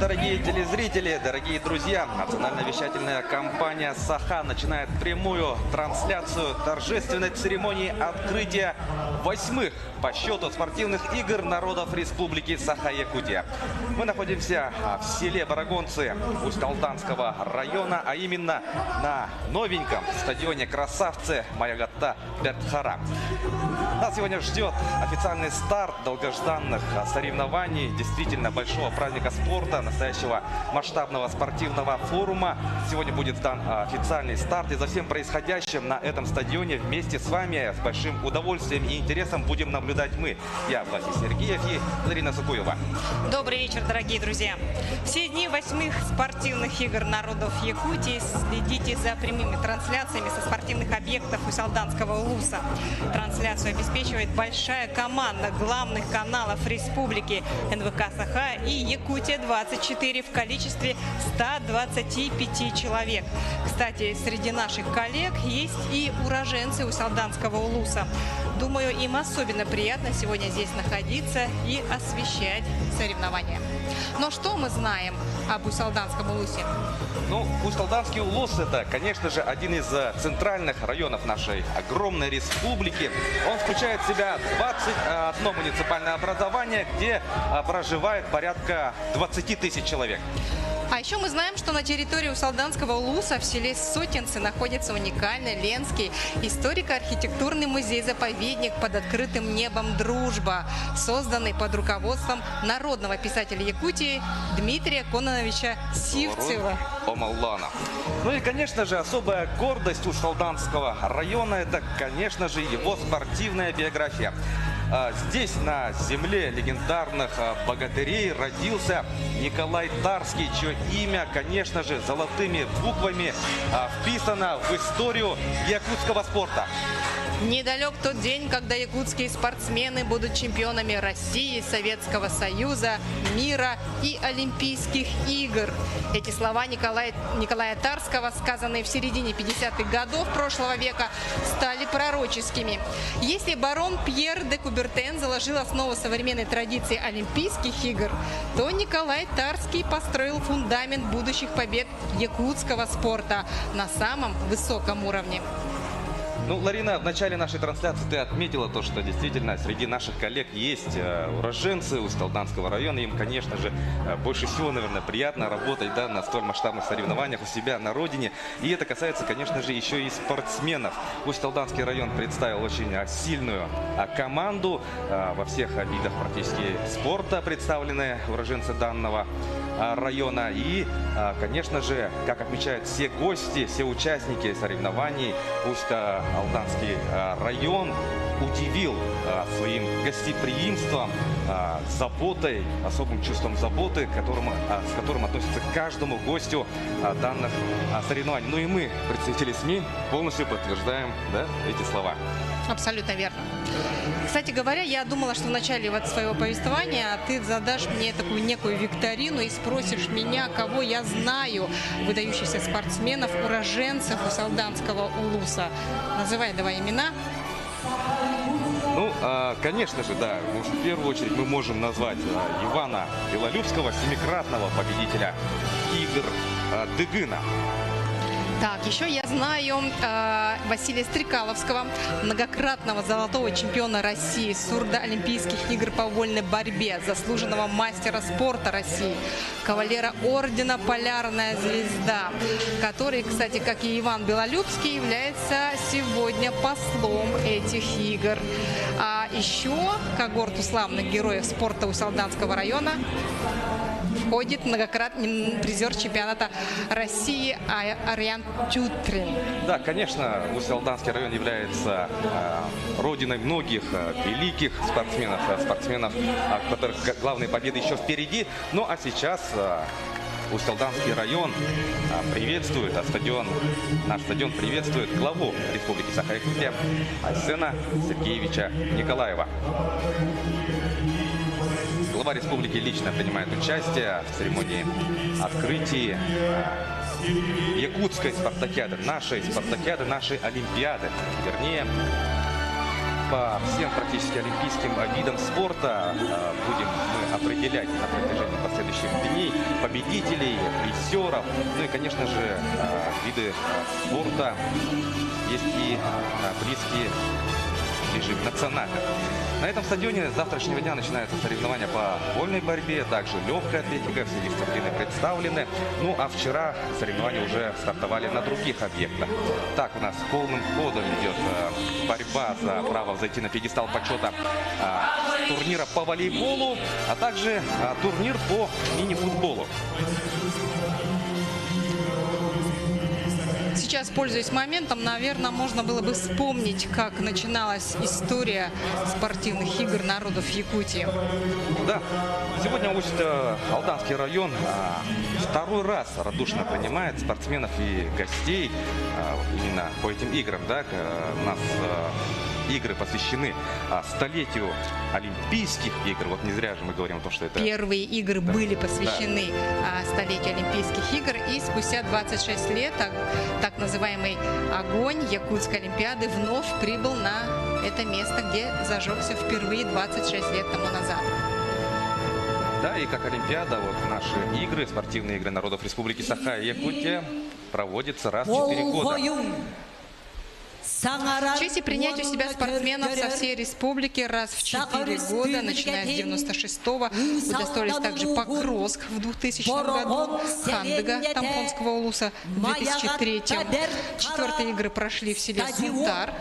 дорогие телезрители, дорогие друзья! Национальная вещательная компания «Саха» начинает прямую трансляцию торжественной церемонии открытия 8-х по счету спортивных игр народов Республики Саха-Якутия. Мы находимся в селе Барагонцы Усть-Алтанского района, а именно на новеньком стадионе «Красавцы» Маягатта Бертхара. Нас сегодня ждет официальный старт долгожданных соревнований, действительно большого праздника спорта, настоящего масштабного спортивного форума. Сегодня будет дан официальный старт, и за всем происходящим на этом стадионе вместе с вами с большим удовольствием и интересом будем наблюдать мы. Я, Власий Сергеев, и Ларина Сукуева. Добрый вечер, дорогие друзья. Все дни 8-х спортивных игр народов Якутии следите за прямыми трансляциями со спортивных объектов Усть-Алтанского улуса. Трансляцию обеспечивает большая команда главных каналов республики НВК Саха и Якутия-24 в количестве 125 человек. Кстати, среди наших коллег есть и уроженцы Усть-Алтанского улуса. Думаю, им особенно приятно сегодня здесь находиться и освещать соревнования. Но что мы знаем об Усть-Алтанском улусе? Ну, Усть-Алтанский улус – это, конечно же, один из центральных районов нашей огромной республики. Он включает в себя 21 муниципальное образование, где проживает порядка 20 тысяч человек. А еще мы знаем, что на территории Усть-Алтанского улуса в селе Сотенцы находится уникальный Ленский историко-архитектурный музей-заповедник под открытым небом «Дружба», созданный под руководством народного писателя Якутии Дмитрия Кононовича Сивцева. Ну и, конечно же, особая гордость Усть-Алтанского района – это, конечно же, его спортивная биография. Здесь, на земле легендарных богатырей, родился Николай Тарский, чье имя, конечно же, золотыми буквами вписано в историю якутского спорта. Недалек тот день, когда якутские спортсмены будут чемпионами России, Советского Союза, мира и Олимпийских игр. Эти слова Николая Тарского, сказанные в середине 50-х годов прошлого века, стали пророческими. Если барон Пьер де Кубертен заложил основу современной традиции Олимпийских игр, то Николай Тарский построил фундамент будущих побед якутского спорта на самом высоком уровне. Ну, Ларина, в начале нашей трансляции ты отметила то, что действительно среди наших коллег есть уроженцы Усть-Алтанского района. Им, конечно же, больше всего, наверное, приятно работать, да, на столь масштабных соревнованиях у себя на родине. И это касается, конечно же, еще и спортсменов. Усть-Алтанский район представил очень сильную команду. Во всех видах практически спорта представлены уроженцы данного района. И, конечно же, как отмечают все гости, все участники соревнований, Усть-Алтанский район удивил своим гостеприимством, заботой, особым чувством заботы, с которым относится к каждому гостю данных соревнований. Ну и мы, представители СМИ, полностью подтверждаем, да, эти слова. Абсолютно верно. Кстати говоря, я думала, что в начале своего повествования ты задашь мне такую некую викторину и спросишь меня, кого я знаю, выдающихся спортсменов, уроженцев Усть-Алтанского улуса. Называй давай имена. Ну, конечно же, да. В первую очередь мы можем назвать Ивана Белолюбского, семикратного победителя игр Дыгына. Так, еще я знаю Василия Стрекаловского, многократного золотого чемпиона России, сурдо-олимпийских игр по вольной борьбе, заслуженного мастера спорта России, кавалера ордена «Полярная звезда», который, кстати, как и Иван Белолюбский, является сегодня послом этих игр. А еще в когорту славных героев спорта Усть-Алтанского района входит многократный призер чемпионата России Ариан Тютрин. Да, конечно, Усть-Алтанский район является родиной многих великих спортсменов, у которых главные победы еще впереди. Ну а сейчас Усть-Алтанский район приветствует, наш стадион приветствует главу Республики Саха-Якутия Айсена Сергеевича Николаева. Глава республики лично принимает участие в церемонии открытия якутской спартакиады, нашей олимпиады, вернее, по всем практически олимпийским видам спорта. Будем мы определять на протяжении последующих дней победителей, призеров. Ну и, конечно же, виды спорта есть и близкие ближе к национальным. На этом стадионе с завтрашнего дня начинаются соревнования по вольной борьбе, также легкая атлетика, все дисциплины представлены. Ну а вчера соревнования уже стартовали на других объектах. Так, у нас полным ходом идет борьба за право взойти на пьедестал почета турнира по волейболу, а также турнир по мини-футболу. Сейчас, пользуясь моментом, наверное, можно было бы вспомнить, как начиналась история спортивных игр народов Якутии. Да, сегодня Усть-Алданский район второй раз радушно принимает спортсменов и гостей именно по этим играм. Да, у нас игры посвящены столетию Олимпийских игр. Вот не зря же мы говорим о том, что это... Первые игры были посвящены столетию Олимпийских игр. И спустя 26 лет так называемый огонь Якутской Олимпиады вновь прибыл на это место, где зажегся впервые 26 лет тому назад. Да, и как Олимпиада, вот наши игры, спортивные игры народов Республики Саха и Якутия проводятся раз в 4 года. В честь и принять у себя спортсменов со всей республики раз в 4 года, начиная с 96-го, удостоились также Покровск в 2000 году, Хандыга Тампонского улуса в 2003-м. Четвертые игры прошли в селе Сунтар.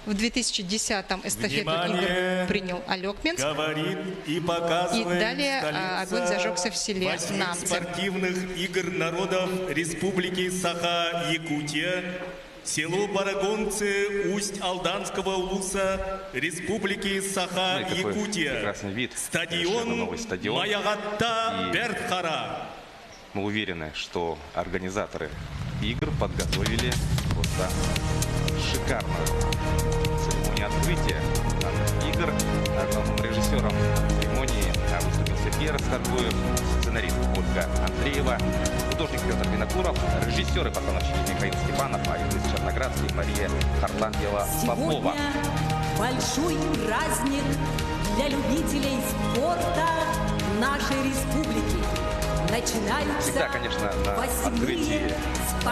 В 2010-м эстафету игр принял Алекминск. И далее огонь зажегся в селе Намцы. Спортивных игр народов Республики Саха-Якутия, село Барагонцы Усть-Алданского улуса Республики Саха-Якутия, стадион Маягатта Бертхара. Мы уверены, что организаторы игр подготовили просто шикарную церемонию открытия данных игр. Главным режиссером церемонии выступил Сергей Расторгуев, сценарист Ольга Андреева, художник Петр Винокуров, режиссеры, постановщики Михаил Степанов, Аюдис Черноградский, Мария Харлангела-Попова. Большой праздник для любителей спорта нашей республики. Начинаются всегда, конечно, на открытии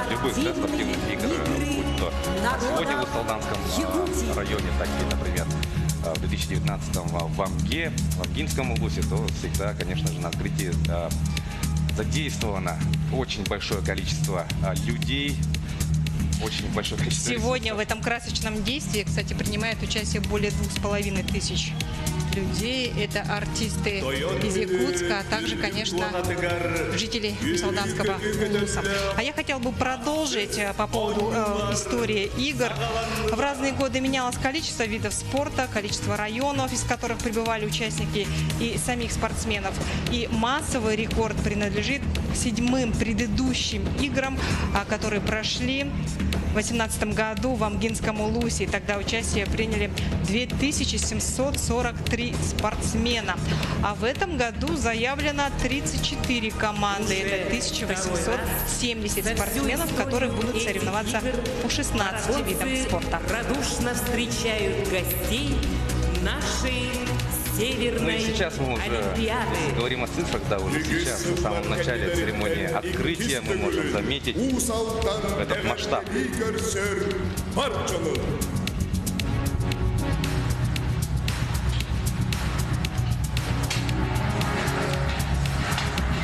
любых спортивных игр, будь то сегодня в Усть-Алданском районе, так и, например, в 2019-м в Амге, в Амгинском улусе, то всегда, конечно же, на открытии задействовано очень большое количество людей. Очень большое количество Сегодня ресурсов. в этом красочном действии, кстати, принимает участие более 2500 людей. Это артисты из Якутска, а также, конечно, жители Усть-Алданского улуса. А я хотела бы продолжить по поводу истории игр. В разные годы менялось количество видов спорта, количество районов, из которых прибывали участники и самих спортсменов. И массовый рекорд принадлежит 7-м предыдущим играм, которые прошли в 2018 году в Амгинском улусе. Тогда участие приняли 2743 спортсмена. А в этом году заявлено 34 команды. Это 1870 спортсменов, которые будут соревноваться по 16 видам спорта. радушно встречают гостей нашей Северной Ну и сейчас мы уже Олимпиады. говорим о цифрах, да, уже сейчас, в самом начале церемонии открытия, мы можем заметить этот масштаб.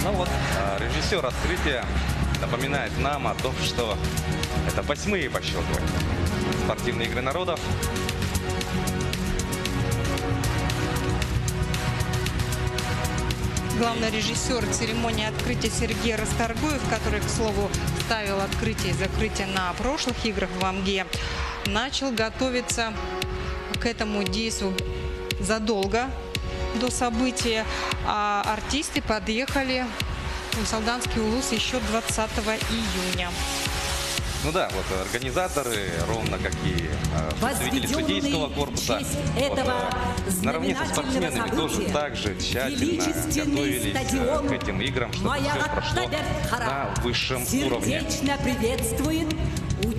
Ну вот, режиссер открытия напоминает нам о том, что это 8-е по счету спортивные игры народов. Главный режиссер церемонии открытия Сергей Расторгуев, который, к слову, ставил открытие и закрытие на прошлых играх в Амге, начал готовиться к этому действию задолго до события, а артисты подъехали в Усть-Алданский улус еще 20 июня. Ну да, вот организаторы, ровно как и представители судейского корпуса, наравне со спортсменами тоже также тщательно готовились к этим играм, чтобы все прошло на высшем уровне. Сердечно приветствует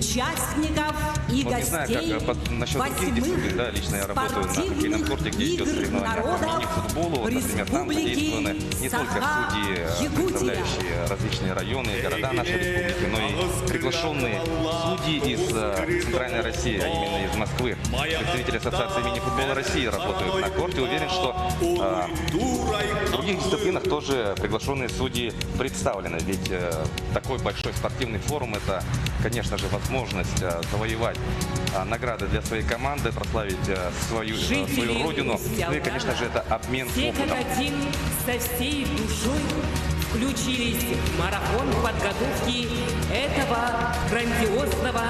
участников и Вот не знаю, гостей как насчет других дисциплин, да, лично я работаю на хоккейном корте, где идет соревнование по мини-футболу, вот, например, там задействованы не только судьи, представляющие различные районы и города нашей республики, но и приглашенные судьи из Центральной России, а именно из Москвы. Представители Ассоциации мини-футбола России работают на корте. Уверен, что в других дисциплинах тоже приглашенные судьи представлены, ведь такой большой спортивный форум – это, конечно же, возможность завоевать награды для своей команды, прославить свою родину, ну и, конечно же, это обмен все как опытом. один со всей душой включились в марафон подготовки этого грандиозного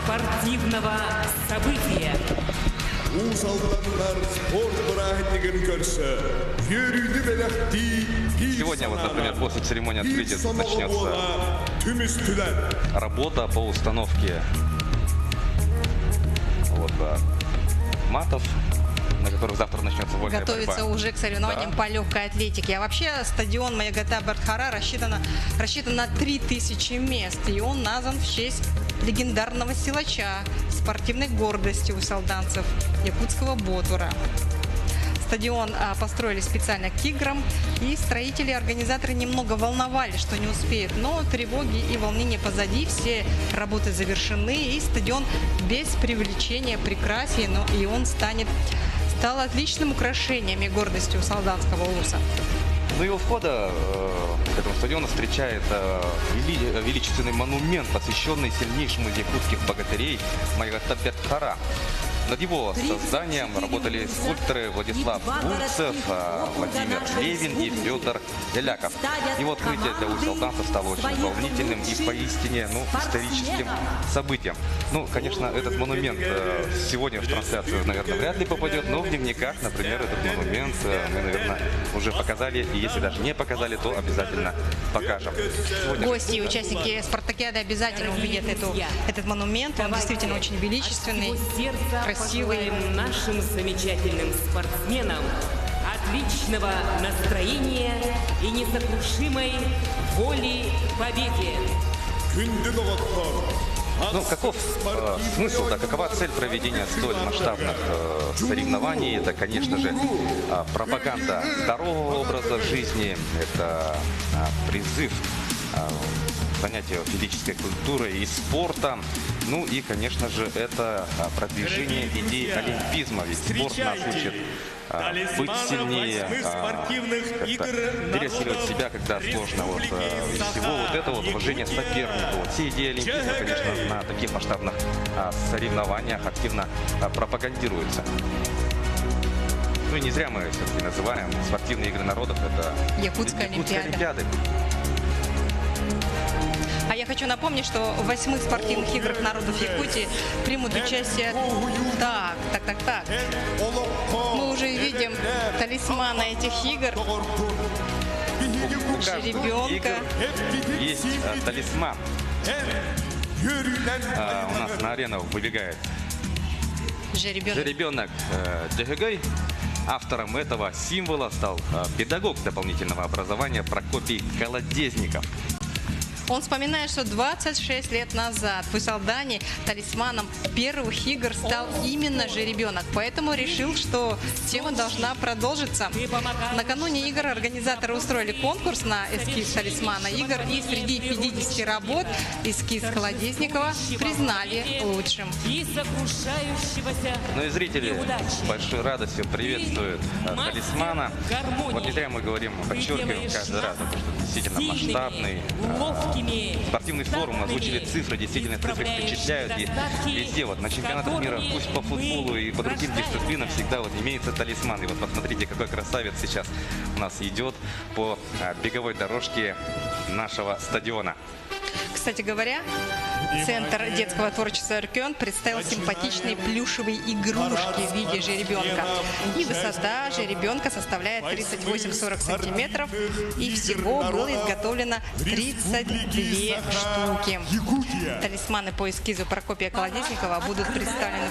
спортивного события. Сегодня, вот, например, после церемонии открытия тут начнется работа по установке матов, на которых завтра начнется вольная Готовится борьба. уже к соревнованиям по легкой атлетике. А вообще стадион Маягата Бартхара рассчитан на 3000 мест. И он назван в честь легендарного силача, спортивной гордости у салданцев якутского Ботура. Стадион построили специально к играм, и строители и организаторы немного волновались, что не успеют. Но тревоги и волнения позади, все работы завершены, и стадион без привлечения прекрасен, но и он стал отличным украшением и гордостью Салданского улуса. Ну и у входа к этому стадиону встречает величественный монумент, посвященный сильнейшему из якутских богатырей Маягата Бартхара. Над его созданием работали скульпторы Владислав Бурцев, Владимир Левин и Федор Еляков. Его открытие для усть-алданцев стало очень волнительным и поистине историческим событием. Ну, конечно, этот монумент сегодня в трансляцию, наверное, вряд ли попадет, но в дневниках, например, этот монумент мы, наверное, уже показали, и если даже не показали, то обязательно покажем. Гости и участники спартакиады обязательно увидят этот монумент. Он действительно очень величественный, красивый. Пожелаем нашим замечательным спортсменам отличного настроения и несокрушимой воли к победе. Ну, каков смысл, да, какова цель проведения столь масштабных соревнований? Это, конечно же, пропаганда здорового образа жизни, это призыв занятия физической культурой и спортом. Ну и, конечно же, это продвижение идеи олимпизма. Ведь спорт нас учит быть сильнее, пересиливать себя, когда сложно. Вот, из всего вот этого уважение сопернику. Вот, все идеи олимпизма, конечно, на таких масштабных соревнованиях активно пропагандируются. Ну и не зря мы все-таки называем спортивные игры народов это Якутская Олимпиада. А я хочу напомнить, что в 8-х спортивных играх народов Якутии примут участие... Так. Мы уже видим талисмана этих игр. У каждого Жеребенка. игр есть талисман. У нас на арену выбегает жеребенок Джегегой. Автором этого символа стал педагог дополнительного образования Прокопий Колодезников. Он вспоминает, что 26 лет назад в Усть-Алдане талисманом первых игр стал именно жеребенок. Поэтому решил, что тема должна продолжиться. Накануне игр организаторы устроили конкурс на эскиз талисмана игр. И среди 50 работ эскиз Колодезникова признали лучшим. Ну и зрители с большой радостью приветствуют талисмана. Вот не зря мы говорим, подчеркиваем каждый раз, что действительно масштабный спортивный форум, озвучили цифры, действительно цифры впечатляют. И везде, вот на чемпионатах мира, пусть по футболу и по другим дисциплинам, всегда вот имеется талисман. И вот посмотрите, какой красавец сейчас у нас идет по беговой дорожке нашего стадиона. Кстати говоря, Центр детского творчества «Эркён» представил симпатичные плюшевые игрушки в виде жеребенка. И высота жеребенка составляет 38-40 сантиметров. И всего было изготовлено 32 штуки. Талисманы по эскизу Прокопия Колодезникова будут представлены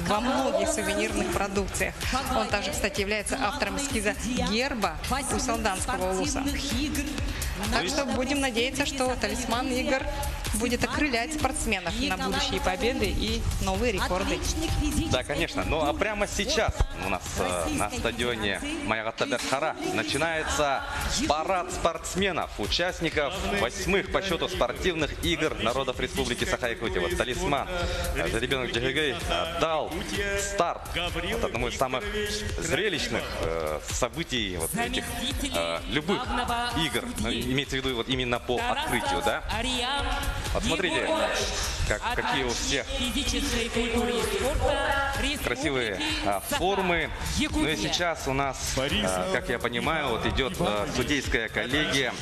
во многих сувенирных продукциях. Он также, кстати, является автором эскиза герба Усть-Алданского улуса. Так что будем надеяться, что талисман игр будет окрылять спортсменов на будущие победы и новые рекорды. Да, конечно. Ну а прямо сейчас у нас на стадионе Маягаттабек-Хара начинается парад спортсменов, участников 8-х по счету спортивных игр народов Республики Саха-Якутия. Вот талисман жеребенок Джигигей дал старт вот одному из самых зрелищных событий вот этих любых игр. Имеется в виду вот именно по открытию, да? Вот смотрите, какие у всех красивые формы. Ну и сейчас у нас, как я понимаю, вот идет судейская коллегия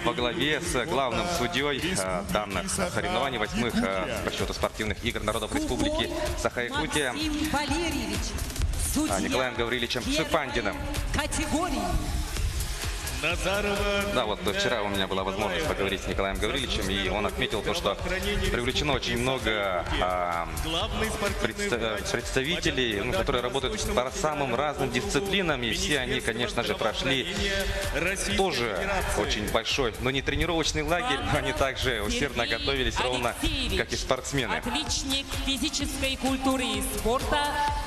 во главе с главным судьей данных соревнований 8-х по счету спортивных игр народов Республики Саха-Якутия Николаем Гавриловичем Цыпандиным. Да, вот вчера у меня была возможность поговорить с Николаем Гавриловичем, и он отметил то, что привлечено очень много представителей, которые работают по самым разным дисциплинам, и все они, конечно же, прошли тоже очень большой, но не тренировочный лагерь, но они также усердно готовились, ровно как и спортсмены. Отличник физической культуры и спорта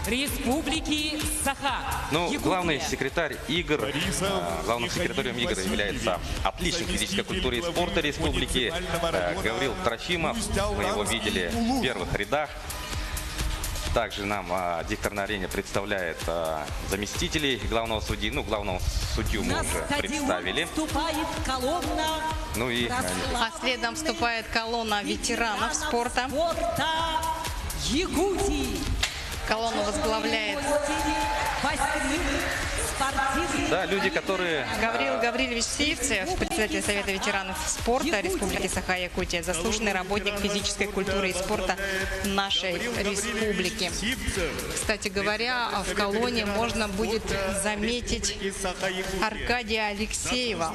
Республики Саха. Ну, главный секретарь игр, главным секретарем игр является отличник физической культуры и спорта Республики Гаврил Трофимов. Мы его видели в первых рядах. Также нам диктор на арене представляет заместителей главного судьи. Ну, главного судью мы уже представили. Ну и А следом вступает колонна ветеранов спорта. Колонну возглавляет да, люди, которые... Гаврил Гаврилович Сеевцев, председатель Совета ветеранов спорта Республики Саха-Якутия, заслуженный работник физической культуры и спорта нашей республики. Кстати говоря, в колонне можно будет заметить Аркадия Алексеева,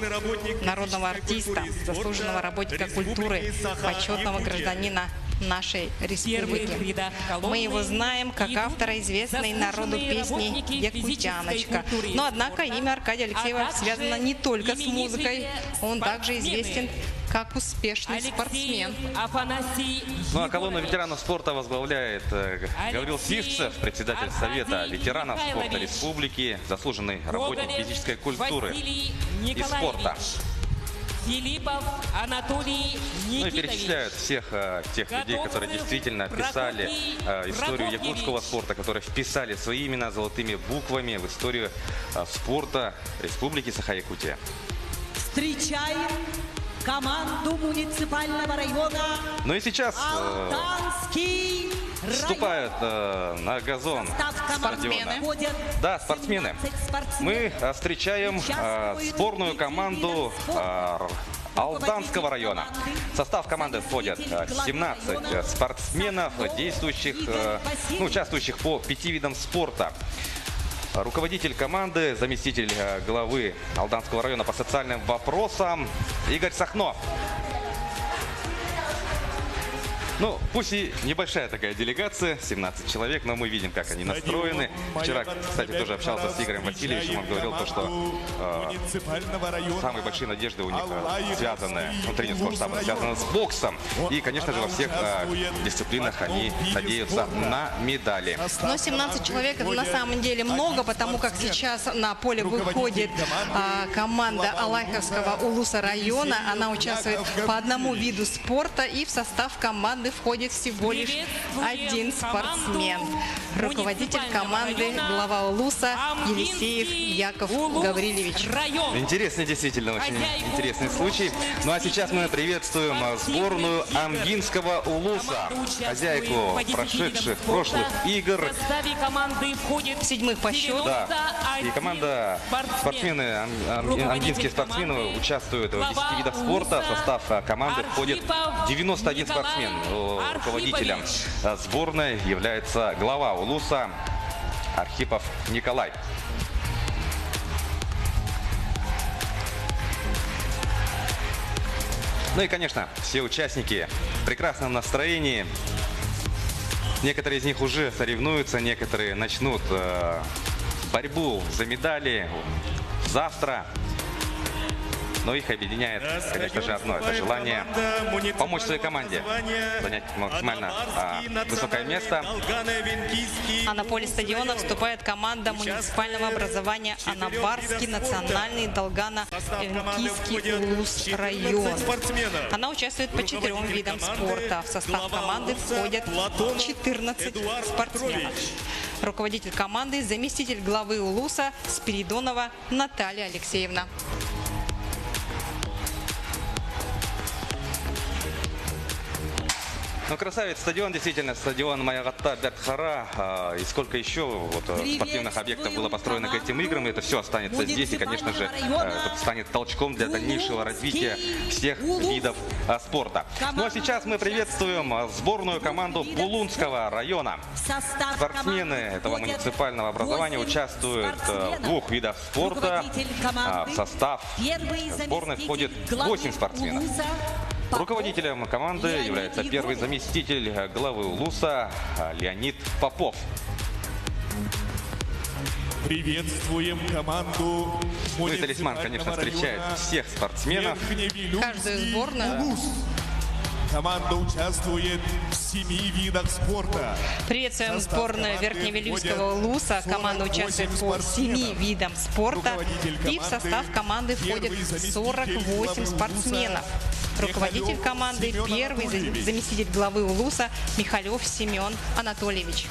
народного артиста, заслуженного работника культуры, почетного гражданина нашей республики. Мы его знаем как автора известной народу песни «Якутяночка». Но, однако, имя Аркадия Алексеева связано не только с музыкой. Он также известен как успешный спортсмен. Ну а колонну ветеранов спорта возглавляет Гаврил Сивцев, председатель Совета ветеранов спорта Республики, заслуженный работник физической культуры и спорта. Филиппов Анатолий Никитович. Ну и перечисляют всех тех людей, которые действительно писали историю якутского спорта, которые вписали свои имена золотыми буквами в историю спорта Республики Саха-Якутия. Встречаем команду муниципального района. Ну и сейчас Алданский вступают на газон стадиона. Да, спортсмены. Мы встречаем сборную команду Алданского района. В состав команды входят 17 спортсменов, действующих, участвующих по 5 видам спорта. Руководитель команды, заместитель главы Алданского района по социальным вопросам Игорь Сахно. Ну, пусть и небольшая такая делегация, 17 человек, но мы видим, как они настроены. Вчера, кстати, тоже общался с Игорем Васильевичем, он говорил то, что самые большие надежды у них связаны, тренерского штаба, связаны с боксом. И, конечно же, во всех дисциплинах они надеются на медали. Но 17 человек это на самом деле много, потому как сейчас на поле выходит команда Алайховского Улуса района. Она участвует по одному виду спорта, и в состав команды входит всего лишь один спортсмен. Руководитель команды, глава Улуса Елисеев Яков Гаврилович. Интересный, действительно, очень интересный случай. Ну а сейчас мы приветствуем сборную Амгинского Улуса, хозяйку прошедших прошлых игр. В 7-х по счету. Да. И команда, спортсмены, амгинские спортсмены участвуют в 10 видах спорта. В состав команды входит 91 спортсмен. Руководителем сборной является глава Улуса Архипов Николай. Ну и, конечно, все участники в прекрасном настроении. Некоторые из них уже соревнуются, некоторые начнут борьбу за медали завтра. Но их объединяет, конечно же, одно. Это желание помочь своей команде занять максимально высокое место. А на поле стадиона вступает команда муниципального образования Анабарский национальный Долгано-Венкийский Улус район. Она участвует по 4 видам спорта. В состав команды входят 14 спортсменов. Руководитель команды, заместитель главы Улуса Спиридонова Наталья Алексеевна. Ну, красавец стадион, действительно, стадион Маягатта Бертхара. И сколько еще спортивных объектов было построено к этим играм, и это все останется здесь. И, конечно же, это станет толчком для дальнейшего развития всех видов спорта. Ну, а сейчас мы приветствуем сборную команду Булунского района. Спортсмены этого муниципального образования участвуют в 2 видах спорта. В состав сборной входит 8 спортсменов. Руководителем команды является первый заместитель главы Улуса Леонид Попов. Приветствуем команду. Ну и талисман, конечно, встречает всех спортсменов. Каждую сборную. Команда участвует в 7 видах спорта. Приветствуем сборную Верхневилюйского Улуса. Команда участвует по 7 видам спорта. И в состав команды входит 48 спортсменов. Руководитель команды, первый заместитель главы Улуса Михалев Семен Анатольевич.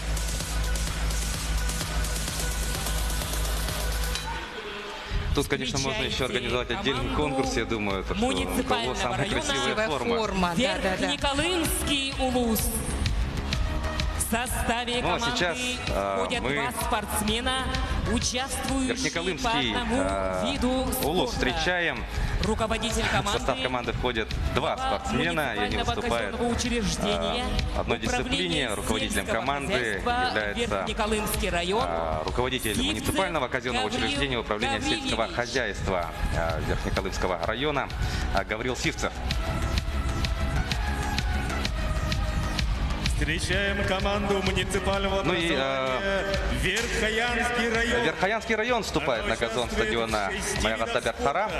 Тут, конечно, можно еще организовать отдельный конкурс, я думаю, то, что у кого самая красивая форма. Верхнеколымский Улус. В составе команды входят 2 спортсмена, участвующие Верхнеколымский по одному виду Улус спорта. встречаем. Руководитель В команды, состав команды входят 2 спортсмена, и они выступают в одной дисциплине. Руководителем команды является Верхнеколымский район, руководитель муниципального казенного учреждения управления сельского хозяйства Верхнеколымского района Гаврил Сивцев. Встречаем команду муниципального образования Верхоянский район. Верхоянский район вступает на газон стадиона Маягатта Бертхара.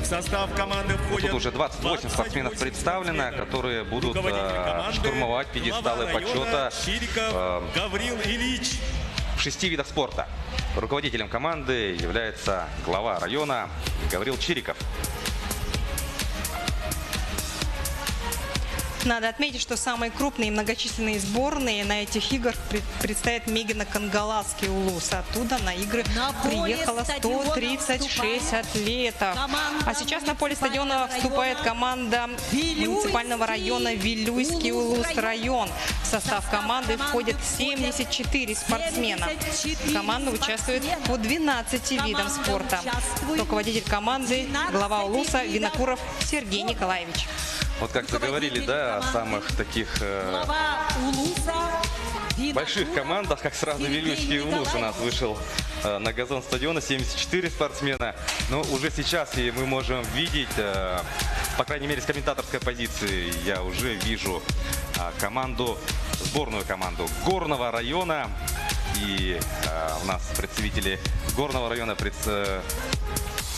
В состав команды входит Тут уже 28 спортсменов представлено, которые будут штурмовать пьедесталы почета Гаврил Ильич. в 6 видах спорта. Руководителем команды является глава района Гаврил Чириков. Надо отметить, что самые крупные и многочисленные сборные на этих играх предстоят Мегино-Кангаласский Улус. Оттуда на игры приехало 136 атлетов. А сейчас на поле стадиона вступает команда муниципального района Вилюйский Улус район. В состав команды входит 74 спортсмена. Команда участвует по 12 видам спорта. Руководитель команды, глава Улуса Винокуров Сергей Николаевич. Вот как заговорили, да, о самых таких больших командах, как сразу Вилюйский Улус у нас вышел на газон стадиона, 74 спортсмена. Но уже сейчас и мы можем видеть, по крайней мере с комментаторской позиции, я уже вижу команду, сборную команду Горного района. И у нас представители Горного района,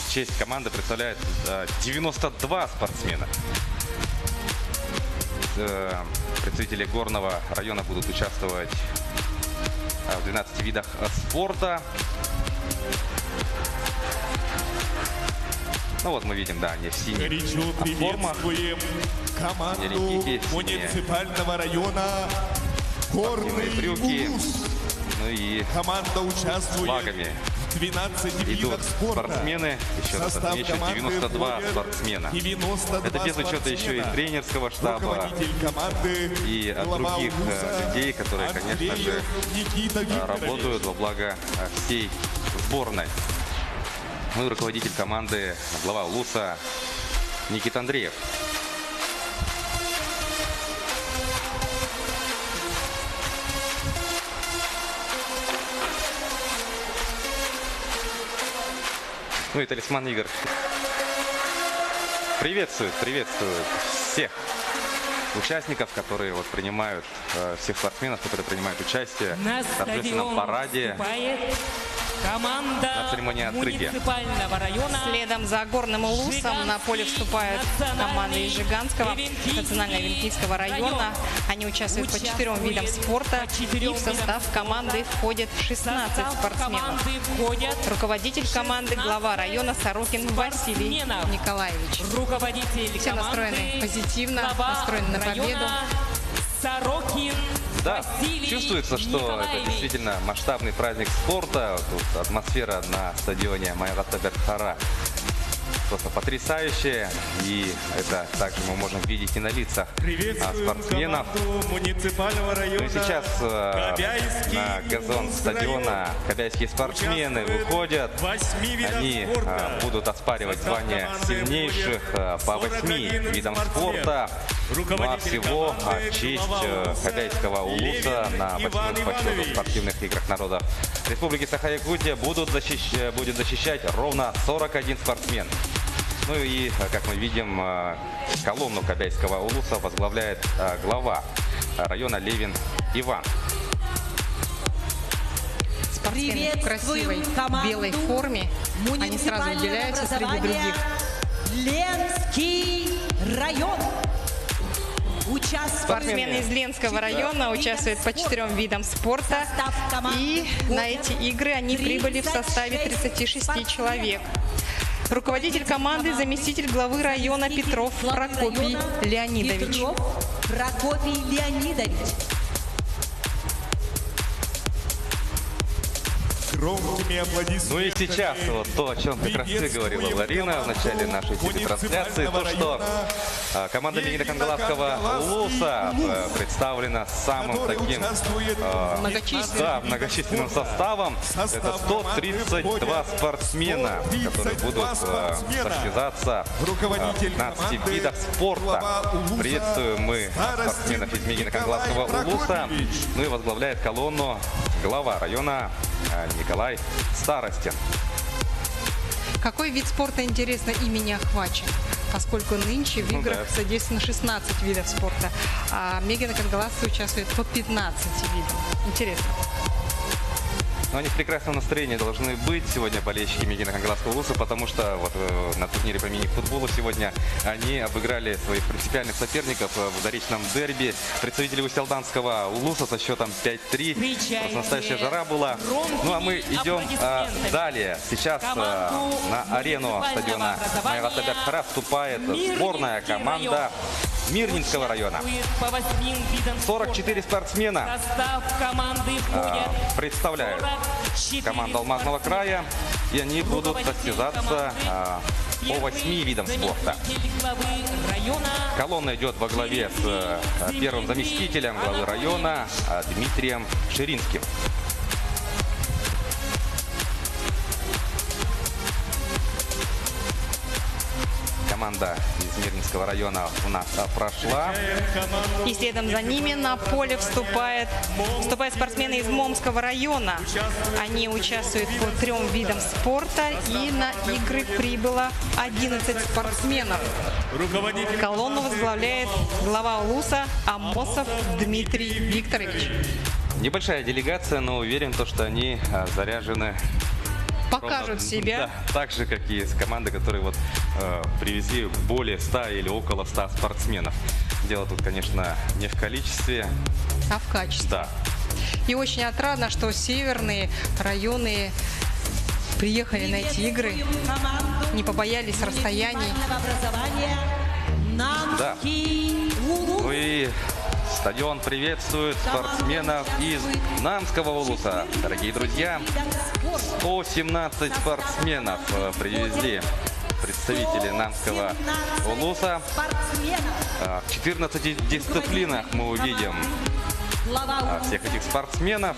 честь команды представляет 92 спортсмена. Представители Горного района будут участвовать в 12 видах спорта. Ну вот мы видим, да, они в синих Горячо формах. приветствуем команду Рекики, муниципального района Горный брюки. Улус. Ну и Команда участвует флагами в 12 идут видах спорта. спортсмены, еще раз Состав отмечу, команды 92 входит спортсмена. 92 Это без учета еще и спортсмена. тренерского штаба Руководитель команды, и глава других Улуса людей, которые, конечно же, Андреев Никита Викторович. работают во благо всей сборной. Ну и руководитель команды, глава Улуса Никита Андреев. Ну и талисман игр приветствует всех участников, которые вот принимают, всех спортсменов, которые принимают участие на в торжественном стадион параде. вступает Команда на церемонии открытия. муниципального района. Следом за Горным Улусом на поле вступают команды из Жиганского национально-олимпийского района. Они участвуют по 4 видам спорта. И в состав команды входит 16 спортсменов. Руководитель команды, глава района Сорокин Василий Николаевич. Руководитель Все настроены позитивно, настроены на победу. Сорокин. Да, Василий чувствуется, что это Николаевич. действительно масштабный праздник спорта. Тут атмосфера на стадионе Майрат Таберхара просто потрясающая. И это также мы можем видеть и на лицах Приветствуем спортсменов. команду муниципального района. Ну и сейчас Кобяйский на газон Улус стадиона района. кобяйские спортсмены Участвует выходят. в 8 видах Они спорта. будут оспаривать В состав звание команды сильнейших входит по 8 41 видам спортсмен. спорта. Ну а Руководитель всего команды, в честь глава Улуса Кобяйского Улуса Левин на 8-х Иван по счету Иванович. спортивных играх народов Республики Саха-Якутия будет защищать ровно 41 спортсмен. Ну и, как мы видим, колонну Кобяйского Улуса возглавляет глава района Левин Иван. Спортсмены в красивой Приветствуем команду белой форме. Они сразу муниципального выделяются среди образования других. Ленский район. Спортсмены из Ленского района участвуют по 4 видам спорта. И на эти игры они прибыли в составе 36 человек. Руководитель команды, заместитель главы района Петров Прокопий Леонидович. Петров Прокопий Леонидович. Громкими аплодисментами. Ну и сейчас вот то, о чем как раз ты говорила, Ларина, в начале нашей телетрансляции, то, что команда Мигина Кангаласского Улуса представлена самым таким многочисленным составом. Это 132 спортсмена, которые будут состязаться в 15 видах спорта. Приветствуем мы спортсменов из Мигина Кангаласского Улуса. Ну и возглавляет колонну глава района Николай Старостин. Какой вид спорта, интересно, ими не охвачен? Поскольку нынче в играх задействовано 16 видов спорта, а Мегина Кангаласцы участвует по 15 видов. Интересно. Но они в прекрасном настроении должны быть сегодня болельщики Мегина Кангаласского Улуса, потому что вот на турнире по мини-футболу сегодня они обыграли своих принципиальных соперников в заречном дерби. Представители Усть-Алданского Улуса со счетом 5-3. Просто настоящая жара была. Ну а мы идем далее. Сейчас на арену стадиона Майрат Таберхара вступает сборная команда Мирнинского района. 44 спортсмена представляют команду Алмазного края, и они будут состязаться по 8 видам спорта. Колонна идет во главе с первым заместителем главы района Дмитрием Ширинским. Команда из Мирнинского района у нас прошла. И следом за ними на поле вступают спортсмены из Момского района. Они участвуют по 3 видам спорта, и на игры прибыло 11 спортсменов. Колонну возглавляет глава Улуса Амосов Дмитрий Викторович. Небольшая делегация, но уверен, что они заряжены. Покажут себя. Да, так же, как и команды, которые вот привезли более 100 или около 100 спортсменов. Дело тут, конечно, не в количестве, А в качестве. да. И очень отрадно, что северные районы приехали на эти игры, не побоялись расстояний. Да. Ну и стадион приветствует спортсменов из Намского Улуса. Дорогие друзья, 117 спортсменов привезли представители Намского Улуса. В 14 дисциплинах мы увидим всех этих спортсменов.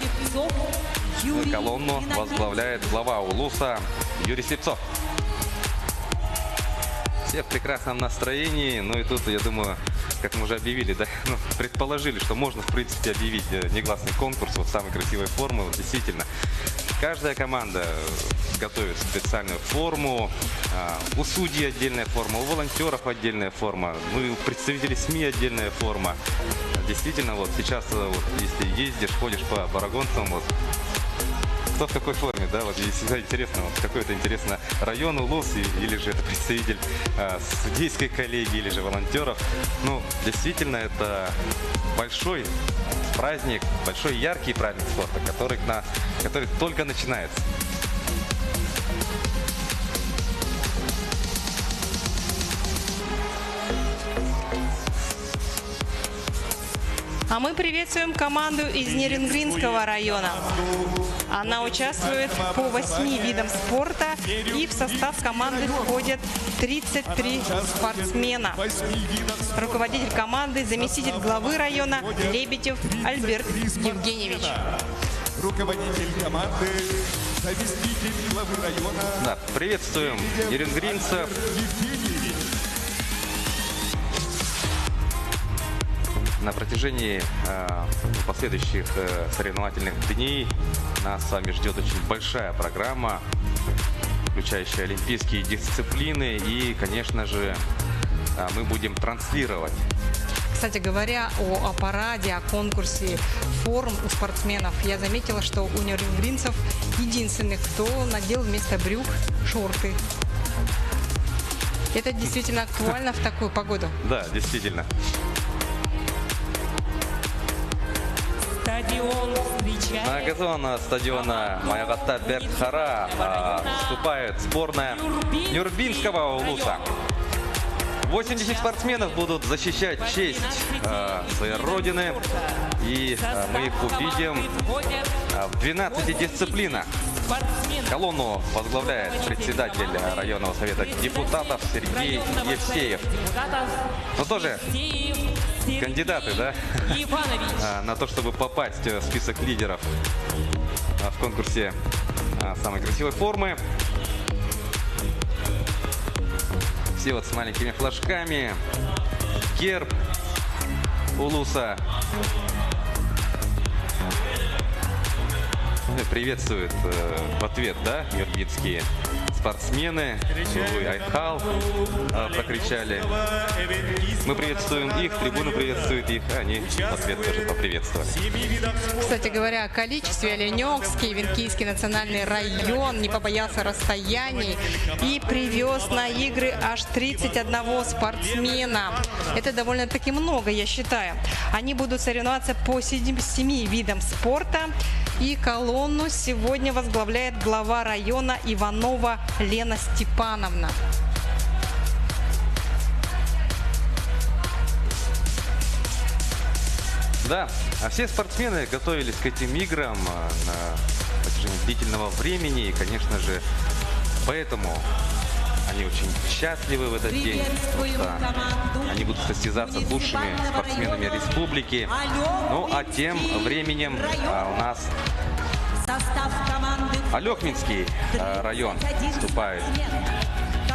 Колонну возглавляет глава Улуса Юрий Слепцов. Все в прекрасном настроении. Ну и тут, я думаю, как мы уже объявили, да, предположили, что можно, в принципе, объявить негласный конкурс вот самой красивой формы. Вот действительно, каждая команда готовит специальную форму. У судей отдельная форма, у волонтеров отдельная форма, ну и у представителей СМИ отдельная форма. Действительно, вот сейчас, вот, если ездишь, ходишь по барагонцам, вот, кто в какой форме, да, вот здесь всегда интересно, вот какой это интересно район, улус, или же это представитель судейской коллегии, или же волонтеров. Ну, действительно, это большой праздник, большой яркий праздник спорта, который только начинается. А мы приветствуем команду из Нерюнгринского района. Она участвует по 8 видам спорта, и в состав команды входят 33 спортсмена. Руководитель команды, заместитель главы района Лебедев Альберт Евгеньевич. Руководитель команды, заместитель главы района. Да, приветствуем нерюнгринцев. На протяжении последующих соревновательных дней нас с вами ждет очень большая программа, включающая олимпийские дисциплины, и, конечно же, мы будем транслировать. Кстати говоря, о параде, о конкурсе форм у спортсменов, я заметила, что у нерюнгринцев единственный, кто надел вместо брюк шорты. Это действительно актуально в такую погоду. Да, действительно. Стадион На встречает газон стадиона Маягатта Бертхара вступает сборная Нюрбинского улуса. 80 спортсменов будут защищать честь своей родины, и мы их увидим в 12 дисциплинах. Колонну возглавляет председатель районного совета депутатов Сергей Евсеев. Но тоже кандидаты, да, на то, чтобы попасть в список лидеров в конкурсе самой красивой формы. Все вот с маленькими флажками. Герб улуса. Приветствуют в ответ, да, нюрбинские спортсмены. Вы Айхал прокричали. Мы приветствуем их, трибуна приветствует их, они в ответ тоже поприветствовали. Кстати говоря, о количестве, Оленёкский, Венкийский национальный район не побоялся расстояний и привез на игры аж 31 спортсмена. Это довольно-таки много, я считаю. Они будут соревноваться по 7 видам спорта. И колонну сегодня возглавляет глава района Иванова Лена Степановна. Да, а все спортсмены готовились к этим играм на протяжении длительного времени. И, конечно же, поэтому они очень счастливы в этот день. Они будут состязаться с лучшими спортсменами республики. Ну, а тем временем у нас Алёкминский район вступает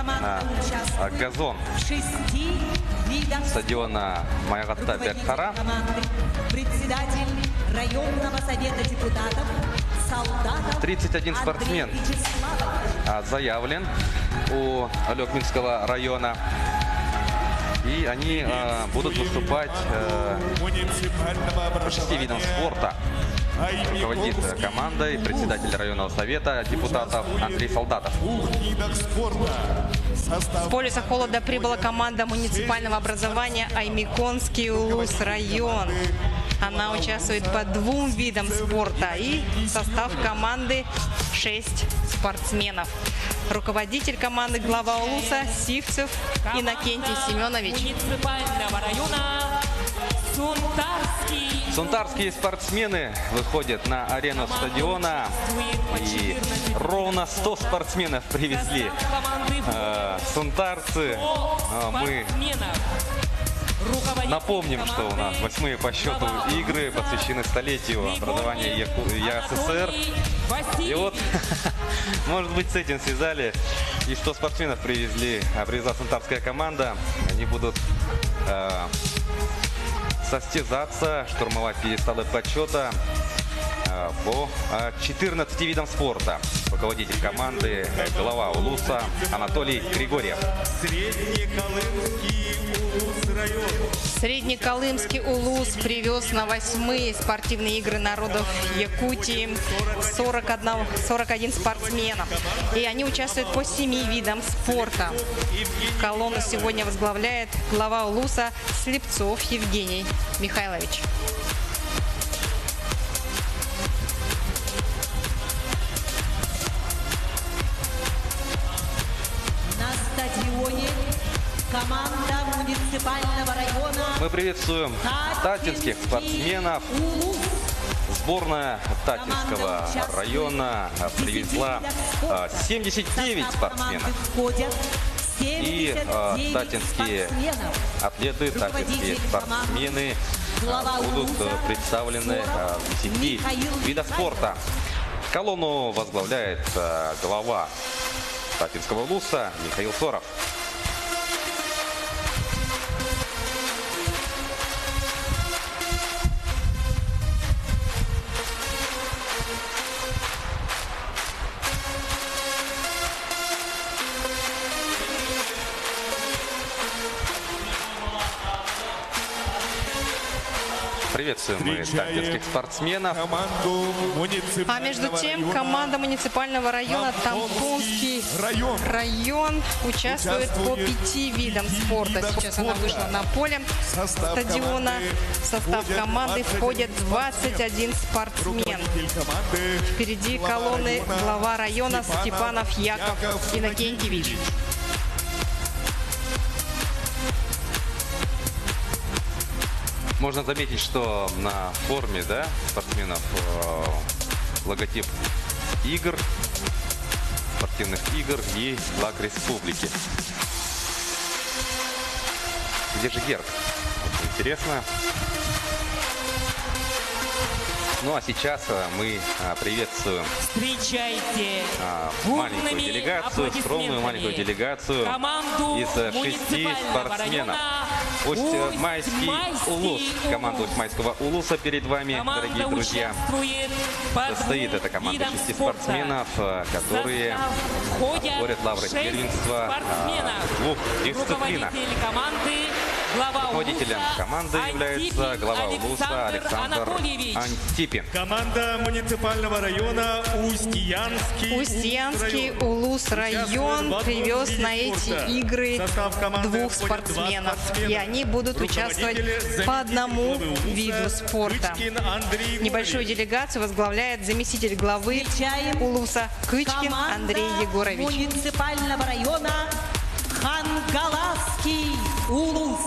на газон стадиона Маягатта Бертхара. Председатель районного совета депутатов Солдатов 31 спортсмен заявлен у Алёкминского района. И они будут выступать по 6 видам спорта. Руководит командой председатель районного совета депутатов Андрей Солдатов. С полюса холода прибыла команда муниципального образования Аймиконский улус район. Она участвует по 2 видам спорта, и состав команды 6 спортсменов. Руководитель команды глава улуса Сивцев Иннокентий Семенович. муниципального района Сунтарский. Сунтарские спортсмены выходят на арену стадиона, и ровно 100 спортсменов привезли сунтарцы. Мы напомним, что у нас 8-е по счету игры посвящены столетию образования ЯССР. И вот, может быть, с этим связали, и 100 спортсменов привезла сунтарская команда. Они будут состязаться, штурмовать пьедесталы почета по 14 видам спорта. Руководитель команды, глава Улуса Анатолий Григорьев. Среднеколымский Улус район. Среднеколымский Улус привез на 8-е спортивные игры народов Якутии 41 спортсмена. И они участвуют по 7 видам спорта. Колонну сегодня возглавляет глава Улуса Слепцов Евгений Михайлович. На стадионе команда муниципального района Мы приветствуем татинских спортсменов. «Улус». Сборная Татинского района привезла 79 спортсменов. И татинские атлеты, татинские спортсмены будут представлены в 10 видах спорта. Колонну возглавляет глава Татинского Улуса Михаил Соров. Приветствуем мы татинских спортсменов. Команду А между тем команда муниципального района Тампонский район участвует по 5 видам спорта. Сейчас она вышла на поле стадиона. В состав команды входят 21 спортсмен. Впереди колонны глава района Степанов Яков Иннокентьевич. Можно заметить, что на форме, да, спортсменов логотип игр, спортивных игр и флаг республики. Где же герб? Очень интересно. Ну а сейчас мы приветствуем Встречайте маленькую бурными делегацию, скромную маленькую делегацию команду из 6 муниципального спортсменов. района Усть-Майский Улус. Команда Усть-Майского Улуса перед вами, Команда дорогие друзья. участвует по Состоит двум эта команда видам 6 спорта. спортсменов, которые Входят борют лавры 6 первенства спортсменов. в двух дисциплинах. Руководитель команды, глава Руководителем Улуса команды является глава Улуса Александр Анатольевич. Антипин. Команда муниципального района Устьянский Устьянский Улус район привез на эти игры 2 спортсменов. И они будут участвовать по одному виду спорта. Небольшую делегацию возглавляет заместитель главы Улуса Кычкин Андрей Егорович. Муниципального района Хангаласский Улус.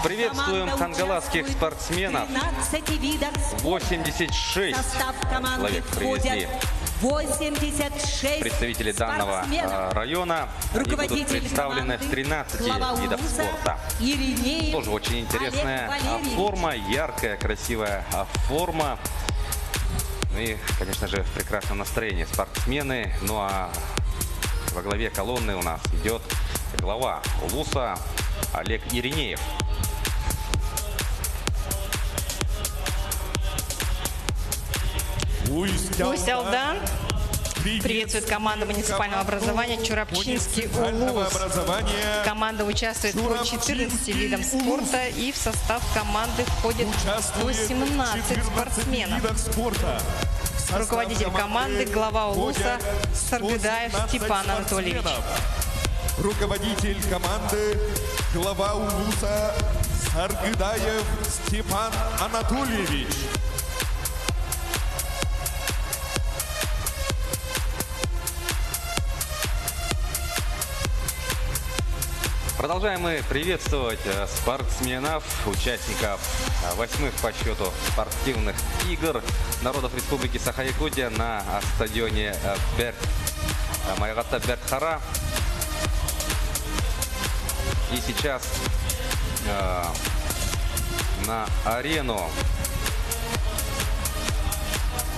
Приветствуем Команда хангаласских участвует спортсменов. в 13 видах спорта. 86 В состав команды человек привезли. входят 86 Представители данного спортсменов. района, они будут Руководитель представлены в команды, 13 глава видах Улуса спорта. Иринеев Тоже очень интересная Олег Валерьевич. форма, яркая, красивая форма. Ну и, конечно же, в прекрасном настроении спортсмены. Ну а во главе колонны у нас идет глава Улуса Олег Иринеев. Усть-Алдан приветствует команду муниципального образования Чурапчинский Улус. Команда участвует по 14 видам спорта, и в состав команды входит 18 спортсменов. Руководитель команды, глава Улуса Саргыдаев Степан Анатольевич. Руководитель команды, глава Улуса Саргыдаев Степан Анатольевич. Продолжаем мы приветствовать спортсменов, участников 8-х по счету спортивных игр народов Республики Саха-Якутия на стадионе Майгата Бертхара. И сейчас на арену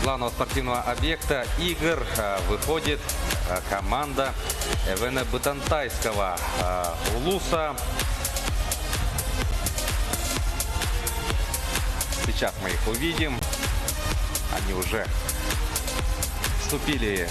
главного спортивного объекта игр выходит команда Эвена-Бытантайского Улуса. Сейчас мы их увидим. Они уже вступили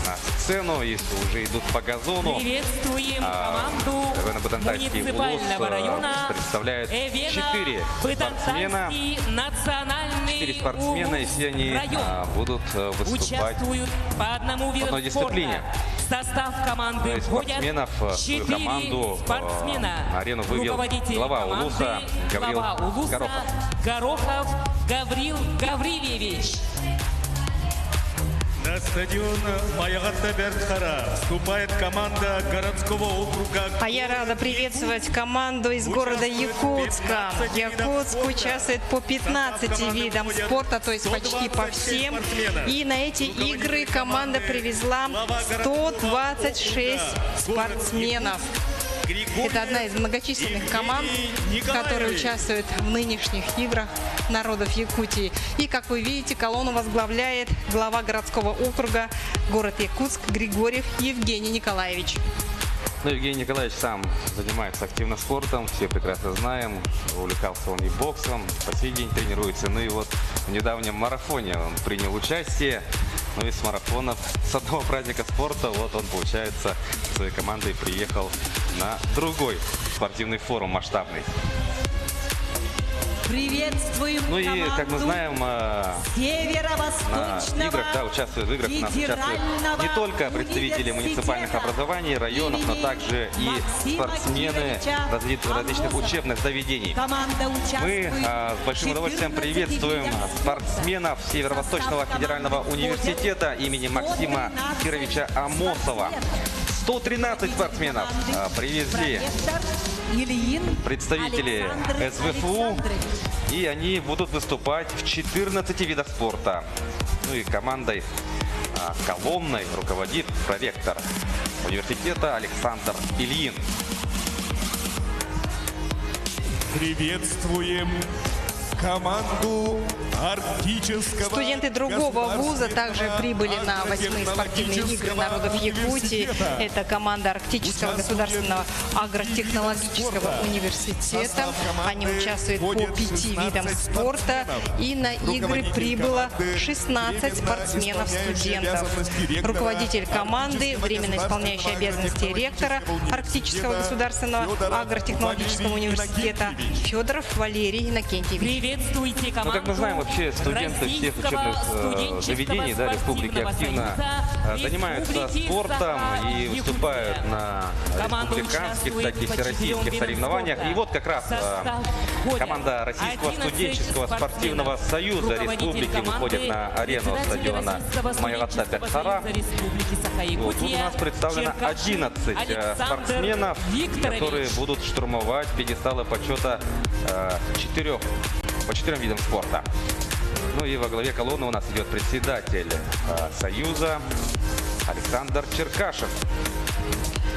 на сцену и уже идут по газону. Приветствуем команду Военно-Бытантайский муниципального района представляет 4 спортсмена. Эвена-Бытантайский национальный 4 спортсмена, и все они район. будут выступать Участвуют по одному виду одной спорта. дисциплине. В состав команды Из входят спортсменов свою 4 команду спортсмена. на арену вывел Руководитель глава команды, Улуса Гаврил глава Улуса Горохов. Горохов Гаврил Гаврильевич. На стадион Маягата Бертхара вступает команда городского округа. А я рада приветствовать команду из города Якутска. Якутск участвует по 15 видам спорта, то есть почти по всем. И на эти игры команда привезла 126 спортсменов. Это одна из многочисленных команд, которые участвуют в нынешних играх народов Якутии. И, как вы видите, колонну возглавляет глава городского округа город Якутск Григорьев Евгений Николаевич. Ну, Евгений Николаевич сам занимается активно спортом, все прекрасно знаем. Увлекался он и боксом, по сей день тренируется. Ну и вот в недавнем марафоне он принял участие. Ну и с марафонов, с одного праздника спорта, вот он, получается, со своей командой приехал на другой спортивный форум масштабный. Приветствуем Ну и, как мы знаем, на Северо-Восточного играх, да, участвуют в играх, у нас участвуют не только представители муниципальных образований, районов, но также и спортсмены различных учебных заведений. Команда Мы участвует с большим удовольствием 14 приветствуем видах спортсменов Северо-Восточного Состав федерального команды университета имени Максима 113 Кировича Амосова. 113 спортсменов привезли Профессор Ильин представители Александр СВФУ, Александрович. и они будут выступать в 14 видах спорта. Ну и командой колонной руководит проректор университета Александр Ильин. Приветствуем команду арктического Студенты другого вуза также прибыли на 8-е спортивные игры народов Якутии. Это команда Арктического государственного агротехнологического университета. Они участвуют по 5 видам спорта. И на игры прибыло 16 спортсменов-студентов. Руководитель команды, временно исполняющий обязанности ректора Арктического государственного агротехнологического университета Федоров Валерий Иннокентьевич. Приветствуйте Ну, как мы знаем, вообще студенты всех учебных заведений, да, республики активно занимаются спортом и выступают на республиканских, так и всероссийских соревнованиях. И вот как раз команда Российского студенческого спортивного союза республики выходит на арену стадиона Маягата Бертхара. Вот тут у нас представлено 11 спортсменов, которые будут штурмовать пьедесталы почета по 4 видам спорта. Ну и во главе колонны у нас идет председатель Союза Александр Черкашев.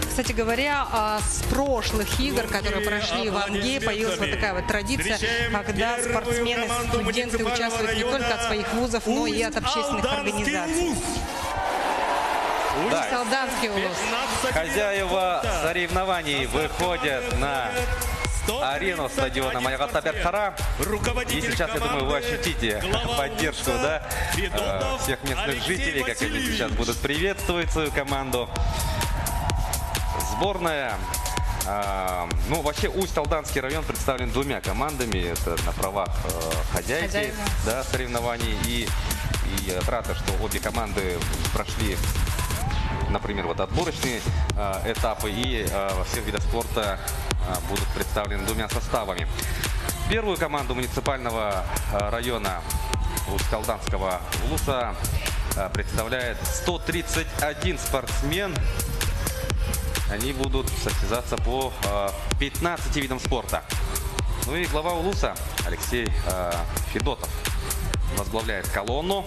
Кстати говоря, с прошлых игр, которые прошли в Анге, появилась вот такая вот традиция, когда спортсмены, студенты участвуют не только от своих вузов, но и от общественных организаций. Да. Солданский улус. Хозяева соревнований выходят на арену стадиона Маягата Бертхара. И сейчас, я думаю, вы ощутите поддержку, да, всех местных жителей, как они сейчас будут приветствовать свою команду. Сборная. Ну, вообще, Усть-Алданский район представлен 2 командами. Это на правах хозяйки, да, соревнований. И рада, что обе команды прошли, например, вот отборочные этапы, и во всех видах спорта будут представлены 2 составами. Первую команду муниципального района Усть-Алданского улуса представляет 131 спортсмен. Они будут состязаться по 15 видам спорта. Ну и глава улуса Алексей Федотов возглавляет колонну.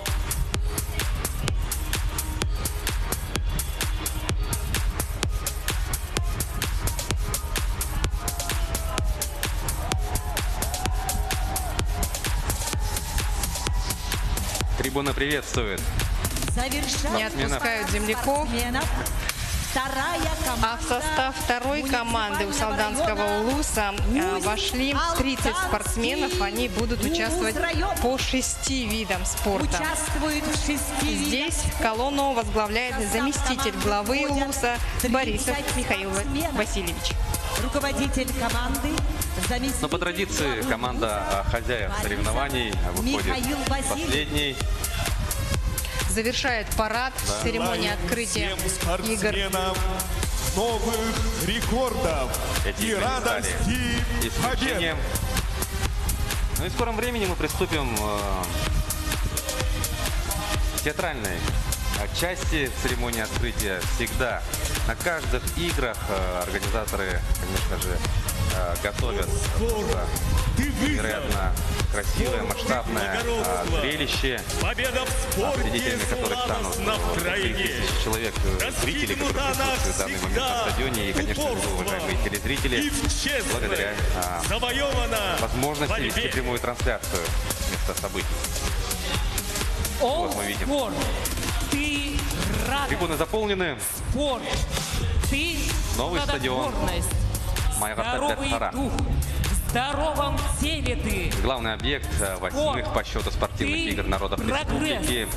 Трибуна приветствует. Не отпускают земляков. Вторая команда. А в состав второй команды у Салданского Улуса вошли 30 спортсменов. Они будут участвовать по 6 видам спорта. Участвует в 6 видах. Здесь колонну возглавляет заместитель главы Улуса Борисов Михаил Васильевич. Руководитель команды. Но по традиции команда хозяев соревнований выходит Михаил Васильевич. последней. Завершает парад церемонии открытия всем игр. спортсменам новых рекордов Эти и игры не стали радости побед. исключением. Ну и в скором времени мы приступим к театральной части церемонии открытия. Всегда на каждых играх организаторы, конечно же, готовят Ты выиграл. невероятно красивое, масштабное зрелище, Победа в спорте свидетелями которых станут славилась на 30 втройне. тысяч человек, зрителей, которые присутствуют в данный момент на стадионе, и, конечно же, вы, уважаемые И телезрители, в честной, благодаря завоевана возможности вести борьбе. прямую трансляцию места событий. All мы видим. sport. Ты рад. Трибуны заполнены. Спорт. Ты Новый стадион. плодотворность. Майрата Здоровый Бехара. дух. В здоровом теле ты. Главный объект 8-х по счету спортивных Ты игр народов прогресс. республики.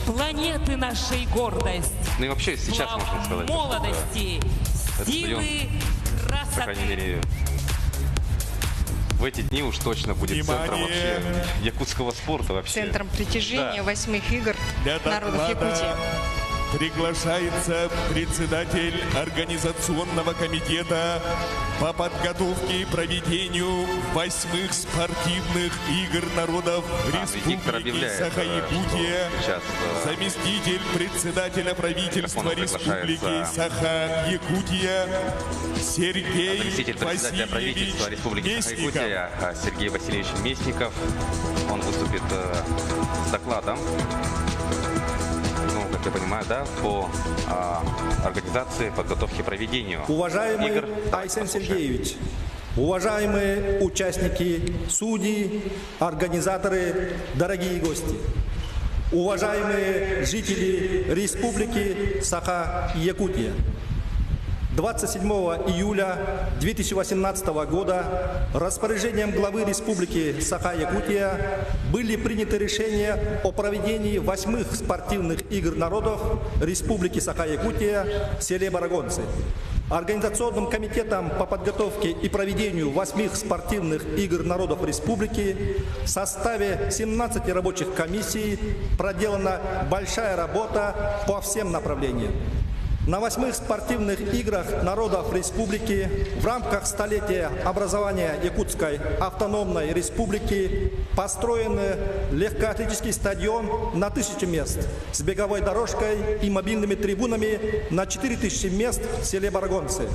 Планеты нашей гордость. Ну и вообще сейчас Слава можно сказать, молодости, этот силы, по крайней красоты. мере, в эти дни уж точно будет центром Внимание! вообще якутского спорта вообще. Центром притяжения Да. 8-х игр Для народов Якутии. доклада приглашается председатель организационного комитета по подготовке и проведению 8-х спортивных игр народов Диктор Республики объявляет, Саха-Якутия, что сейчас заместитель председателя правительства Микрофон Республики приглашается Саха-Якутия Сергей заместитель председателя правительства Васильевич Республики Местников. Саха-Якутия Сергей Васильевич Местников. Он выступит с докладом, ну, как я понимаю, да, по организации, подготовке, проведению Уважаемый игр. Айсен Сергеевич, уважаемые участники, судьи, организаторы, дорогие гости, уважаемые жители Республики Саха-Якутия. 27 июля 2018 года распоряжением главы Республики Саха-Якутия были приняты решения о проведении 8-х спортивных игр народов Республики Саха-Якутия в селе Барагонцы. Организационным комитетом по подготовке и проведению 8-х спортивных игр народов республики в составе 17 рабочих комиссий проделана большая работа по всем направлениям. На 8-х спортивных играх народов республики в рамках столетия образования Якутской автономной республики построен легкоатлетический стадион на 1000 мест с беговой дорожкой и мобильными трибунами на 4000 мест в селе Барагонцы.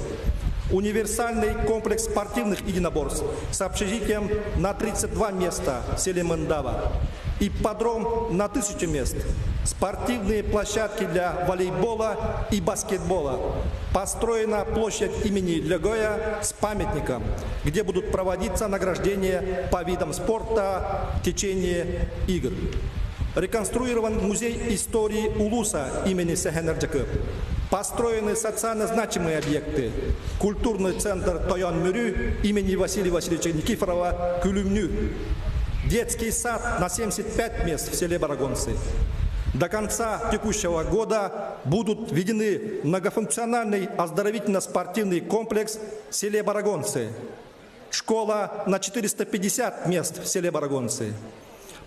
Универсальный комплекс спортивных единоборств с общежитием на 32 места в селе Мендава. Ипподром на 1000 мест. Спортивные площадки для волейбола и баскетбола. Построена площадь имени Легоя с памятником, где будут проводиться награждения по видам спорта в течение игр. Реконструирован музей истории Улуса имени Сехенерджакып. Построены социально значимые объекты. Культурный центр Тоян-Мюрю имени Василия Васильевича Никифорова Кюлюмню. Детский сад на 75 мест в селе Барагонцы. До конца текущего года будут введены многофункциональный оздоровительно-спортивный комплекс в селе Барагонцы. Школа на 450 мест в селе Барагонцы.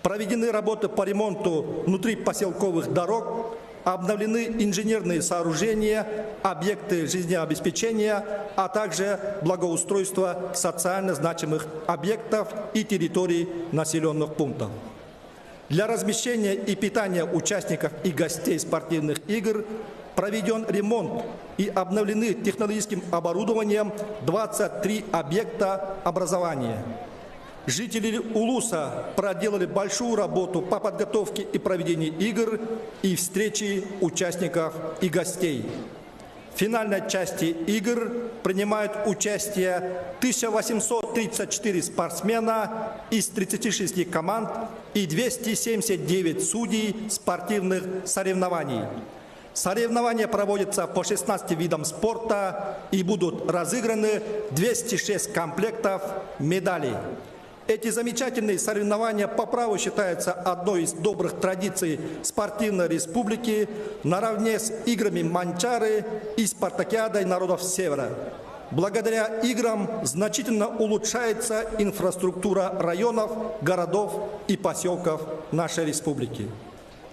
Проведены работы по ремонту внутрипоселковых дорог, обновлены инженерные сооружения, объекты жизнеобеспечения, а также благоустройство социально значимых объектов и территорий населенных пунктов. Для размещения и питания участников и гостей спортивных игр проведен ремонт и обновлены технологическим оборудованием 23 объекта образования. Жители Улуса проделали большую работу по подготовке и проведению игр и встречи участников и гостей. В финальной части игр принимают участие 1834 спортсмена из 36 команд и 279 судей спортивных соревнований. Соревнования проводятся по 16 видам спорта и будут разыграны 206 комплектов медалей. Эти замечательные соревнования по праву считаются одной из добрых традиций спортивной республики наравне с играми Манчары и спартакиадой народов Севера. Благодаря играм значительно улучшается инфраструктура районов, городов и поселков нашей республики.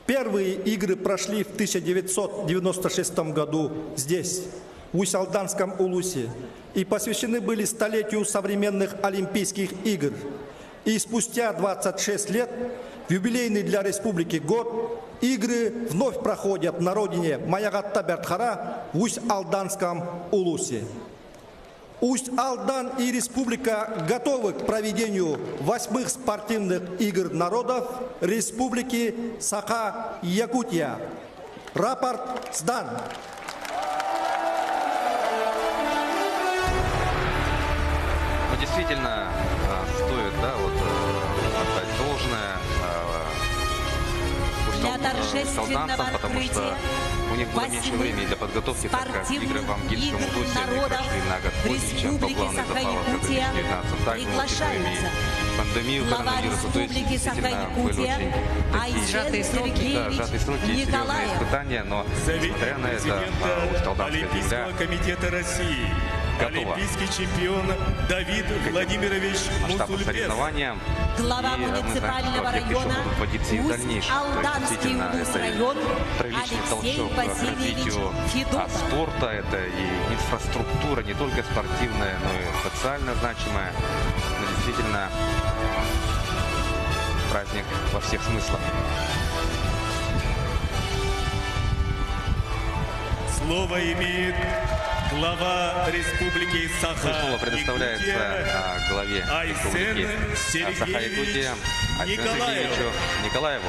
Первые игры прошли в 1996 году здесь, в Усть-Алданском Улусе, и посвящены были столетию современных Олимпийских игр. И спустя 26 лет, в юбилейный для республики год, игры вновь проходят на родине Маягатта-Бертхара в Усть-Алданском Улусе. Усть-Алдан и республика готовы к проведению 8-х спортивных игр народов республики Саха-Якутия. Рапорт сдан. Ну, действительно, стоит, да, вот, отдать должное Для торжественного усть-алданцам, потому что открытия у них было меньше времени для подготовки, так как игры в Амгильском Улусе они прошли на год позже, чем по плану Запала в 2019. Также учитывая пандемию коронавируса, то есть действительно были очень такие Сжатые сроки. да, сжатые сроки и серьезные испытания, но несмотря на это, Усть-Алданская Олимпийского земля комитета России. готова Олимпийский чемпион Давид Владимирович масштаб Мусульбес. соревнования. Глава И мы знаем, муниципального что объект еще района будут вводиться и в дальнейшем. То есть, Усть-Алданский действительно, это район приличный Алексей толчок к Васильевич развитию Федотов. спорта. Это и инфраструктура, не только спортивная, но и социально значимая. Но действительно, праздник во всех смыслах. Слово имеет глава Республики Слово предоставляется Саха-Якутия главе республики Айсен Саха-Якутия Сергеевич Айсену Сергеевичу Николаеву.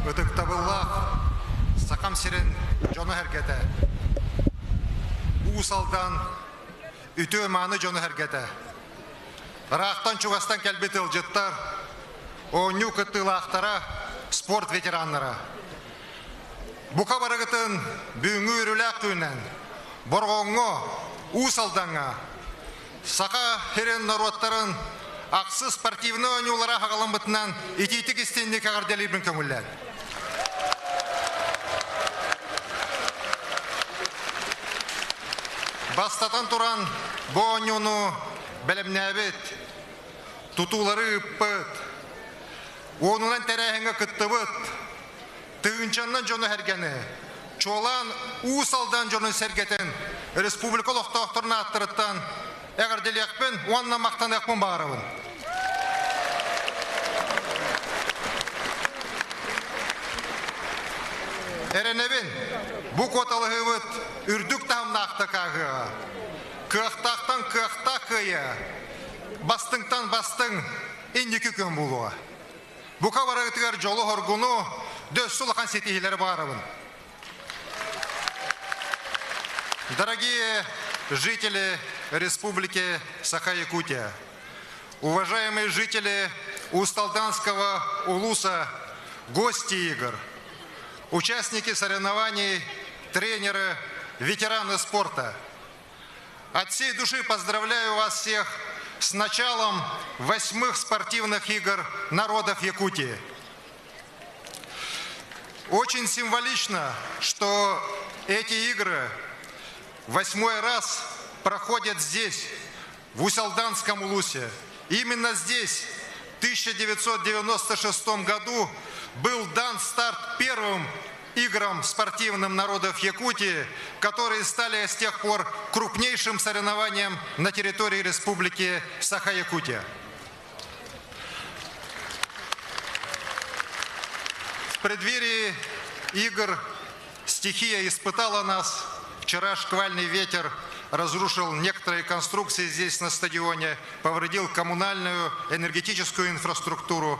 Ыдыктабыллах сакам сирен жоны хәргәтә. Усалдан үтө маны жоны хәргәтә. Рахтан чугастан кәлбет ылжыттар. Оню кытылахтара спорт ветераннары. Бука барагытын бүгүнгү үрүләк түнен боргоңго усалданга сака херен народтарын аксы спортивный ойнулара хагаламбытынан ититик истенди кагарделибин көңүлләр. Бастатан туран бу ойнуну белемнәбет тутулары ыппыт онунан тәрәһеңе кыттыбыт тыгынчаннан жоны хәргәне чолан усалдан жоны сәргәтен республика лохтоохторна аттырыттан әгәрделекпен уанна мактанакпын барабын. Эренебин бу коталыгыбыт үрдүк тамнакта кагыга кыахтактан кыахта кыя бастыңтан бастың индики күн булуа. Бука барагытыгар жолу хоргуну дөссулахан сетихилер барабын. Дорогие жители Республики Саха-Якутия, уважаемые жители Усть-Алданского Улуса, гости игр, участники соревнований, тренеры, ветераны спорта. От всей души поздравляю вас всех с началом 8-х спортивных игр народов Якутии. Очень символично, что эти игры 8-й раз проходят здесь, в Усть-Алданском Улусе. Именно здесь, в 1996 году, был дан старт первым играм спортивным народов Якутии, которые стали с тех пор крупнейшим соревнованием на территории Республики Саха-Якутия. В преддверии игр стихия испытала нас. Вчера шквальный ветер разрушил некоторые конструкции здесь на стадионе, повредил коммунальную, энергетическую инфраструктуру.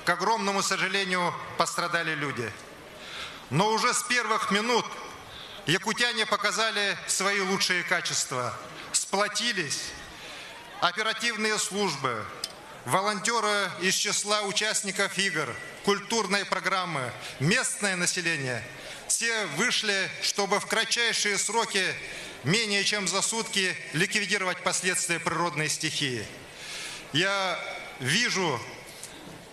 К огромному сожалению, пострадали люди. Но уже с первых минут якутяне показали свои лучшие качества. Сплотились оперативные службы, волонтеры из числа участников игр, культурной программы, местное население, все вышли, чтобы в кратчайшие сроки, менее чем за сутки, ликвидировать последствия природной стихии. Я вижу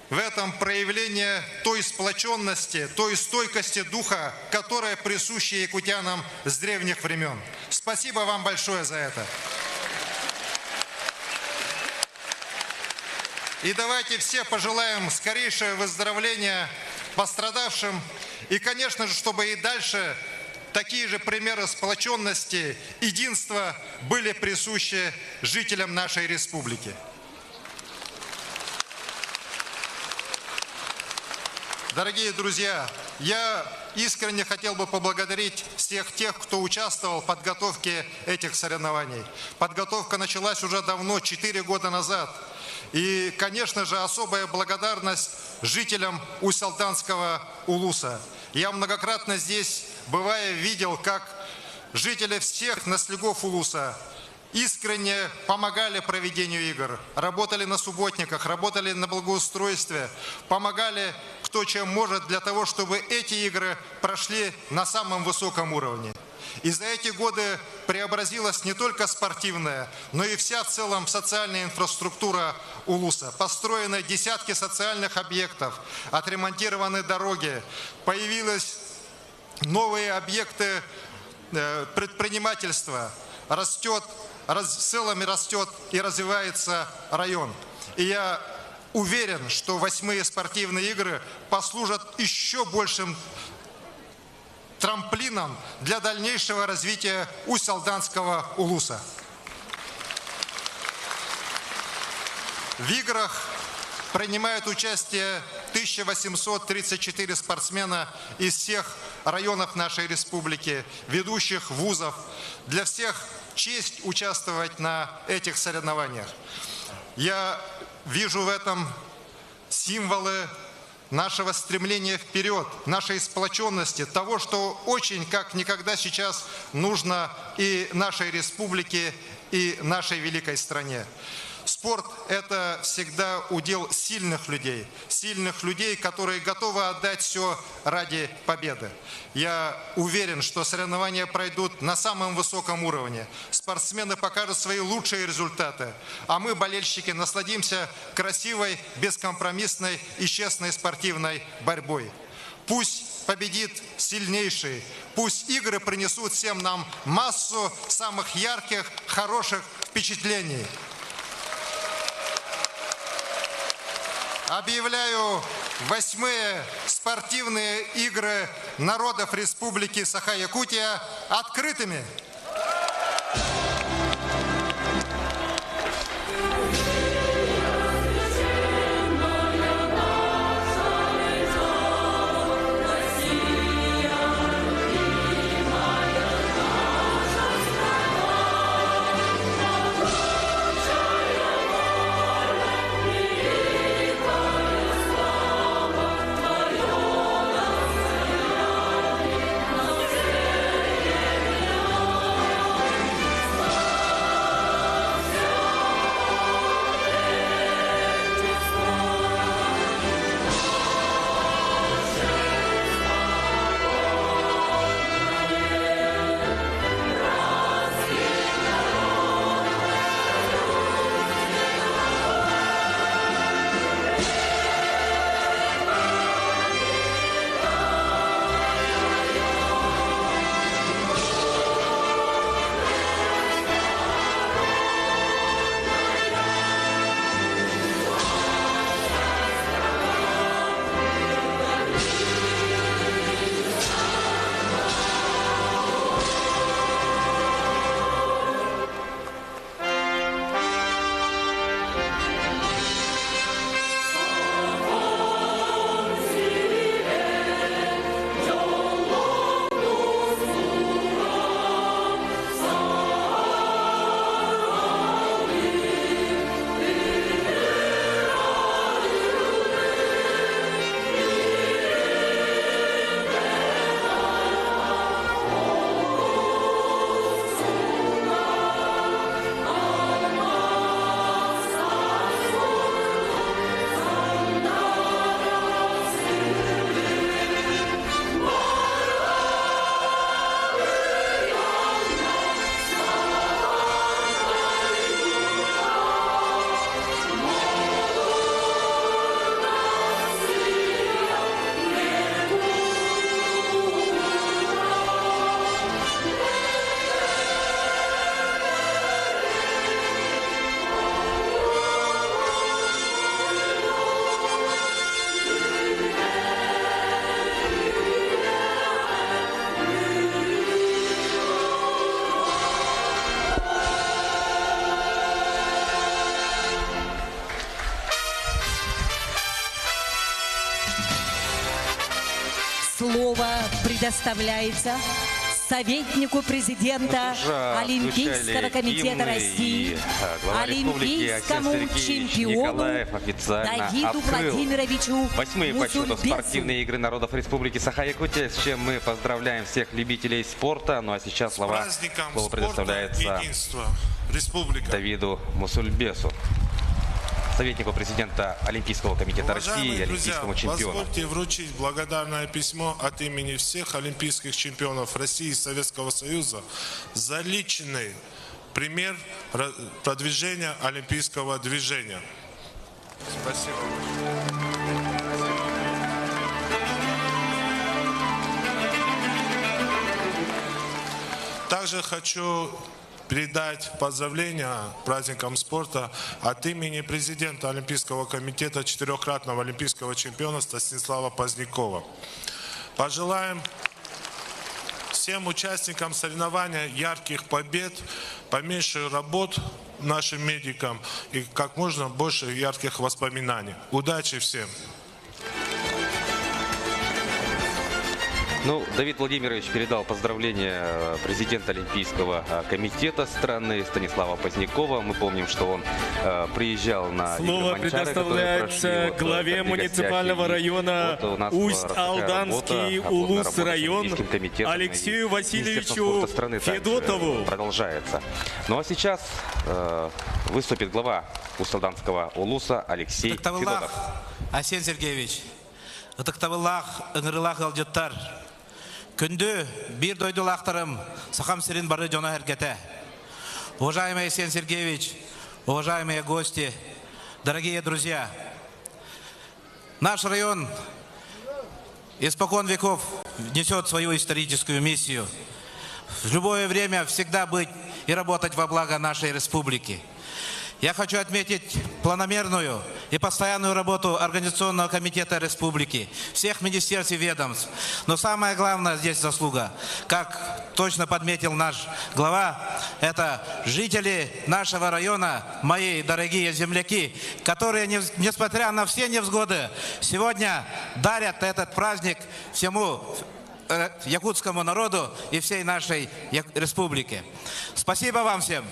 в этом проявление той сплоченности, той стойкости духа, которая присуща якутянам с древних времен. Спасибо вам большое за это. И давайте все пожелаем скорейшего выздоровления пострадавшим. И, конечно же, чтобы и дальше такие же примеры сплоченности, единства были присущи жителям нашей республики. Дорогие друзья, я искренне хотел бы поблагодарить всех тех, кто участвовал в подготовке этих соревнований. Подготовка началась уже давно, 4 года назад. И, конечно же, особая благодарность жителям Усть-Салданского улуса. Я многократно здесь, бывая, видел, как жители всех наследников улуса искренне помогали проведению игр, работали на субботниках, работали на благоустройстве, помогали кто чем может для того, чтобы эти игры прошли на самом высоком уровне. И за эти годы преобразилась не только спортивная, но и вся в целом социальная инфраструктура улуса. Построены десятки социальных объектов, отремонтированы дороги, появились новые объекты предпринимательства, в целом растет и развивается район. И я уверен, что 8-е спортивные игры послужат еще большим трамплином для дальнейшего развития Усть-Салданского улуса. В играх принимают участие 1834 спортсмена из всех районов нашей республики, ведущих вузов. Для всех честь участвовать на этих соревнованиях. Я вижу в этом символы нашего стремления вперед, нашей сплоченности, того, что очень, как никогда сейчас, нужно и нашей республике, и нашей великой стране. Спорт – это всегда удел сильных людей, которые готовы отдать все ради победы. Я уверен, что соревнования пройдут на самом высоком уровне. Спортсмены покажут свои лучшие результаты, а мы, болельщики, насладимся красивой, бескомпромиссной и честной спортивной борьбой. Пусть победит сильнейший, пусть игры принесут всем нам массу самых ярких, хороших впечатлений. Объявляю 8-е спортивные игры народов Республики Саха-Якутия открытыми. Слово предоставляется советнику президента Олимпийского комитета России, олимпийскому чемпиону Давиду Владимировичу 8-е по счету Мусульбесу. спортивные игры народов Республики Саха-Якутия, с чем мы поздравляем всех любителей спорта. Ну а сейчас слово предоставляется Давиду Мусульбесу, советнику президента Олимпийского комитета России и олимпийскому чемпиону. Позвольте вручить благодарное письмо от имени всех олимпийских чемпионов России и Советского Союза за личный пример продвижения олимпийского движения. Спасибо. Также хочу передать поздравления праздникам спорта от имени президента Олимпийского комитета, четырехкратного олимпийского чемпиона Станислава Позднякова. Пожелаем всем участникам соревнования ярких побед, поменьше работ нашим медикам и как можно больше ярких воспоминаний. Удачи всем! Ну, Давид Владимирович передал поздравления президента Олимпийского комитета страны Станислава Позднякова. Мы помним, что он приезжал на Слово игры Манчары, предоставляется главе муниципального района Усть-Алданский Улус-район Алексею Васильевичу Федотову. Продолжается. Ну а сейчас выступит глава Усть-Алданского Улуса Алексей Федотов. Асен Сергеевич, ытыктабыллах, ыңырылах алжыттар. Күнді бір дойдылақтарым сақам сирин бары жона әргеті. Уважаемый Асен Сергеевич, уважаемые гости, дорогие друзья, наш район испокон веков несет свою историческую миссию. В любое время всегда быть и работать во благо нашей республики. Я хочу отметить планомерную и постоянную работу Организационного комитета республики, всех министерств и ведомств. Но самое главное здесь заслуга, как точно подметил наш глава, это жители нашего района, мои дорогие земляки, которые, несмотря на все невзгоды, сегодня дарят этот праздник всему якутскому народу и всей нашей республике. Спасибо вам всем.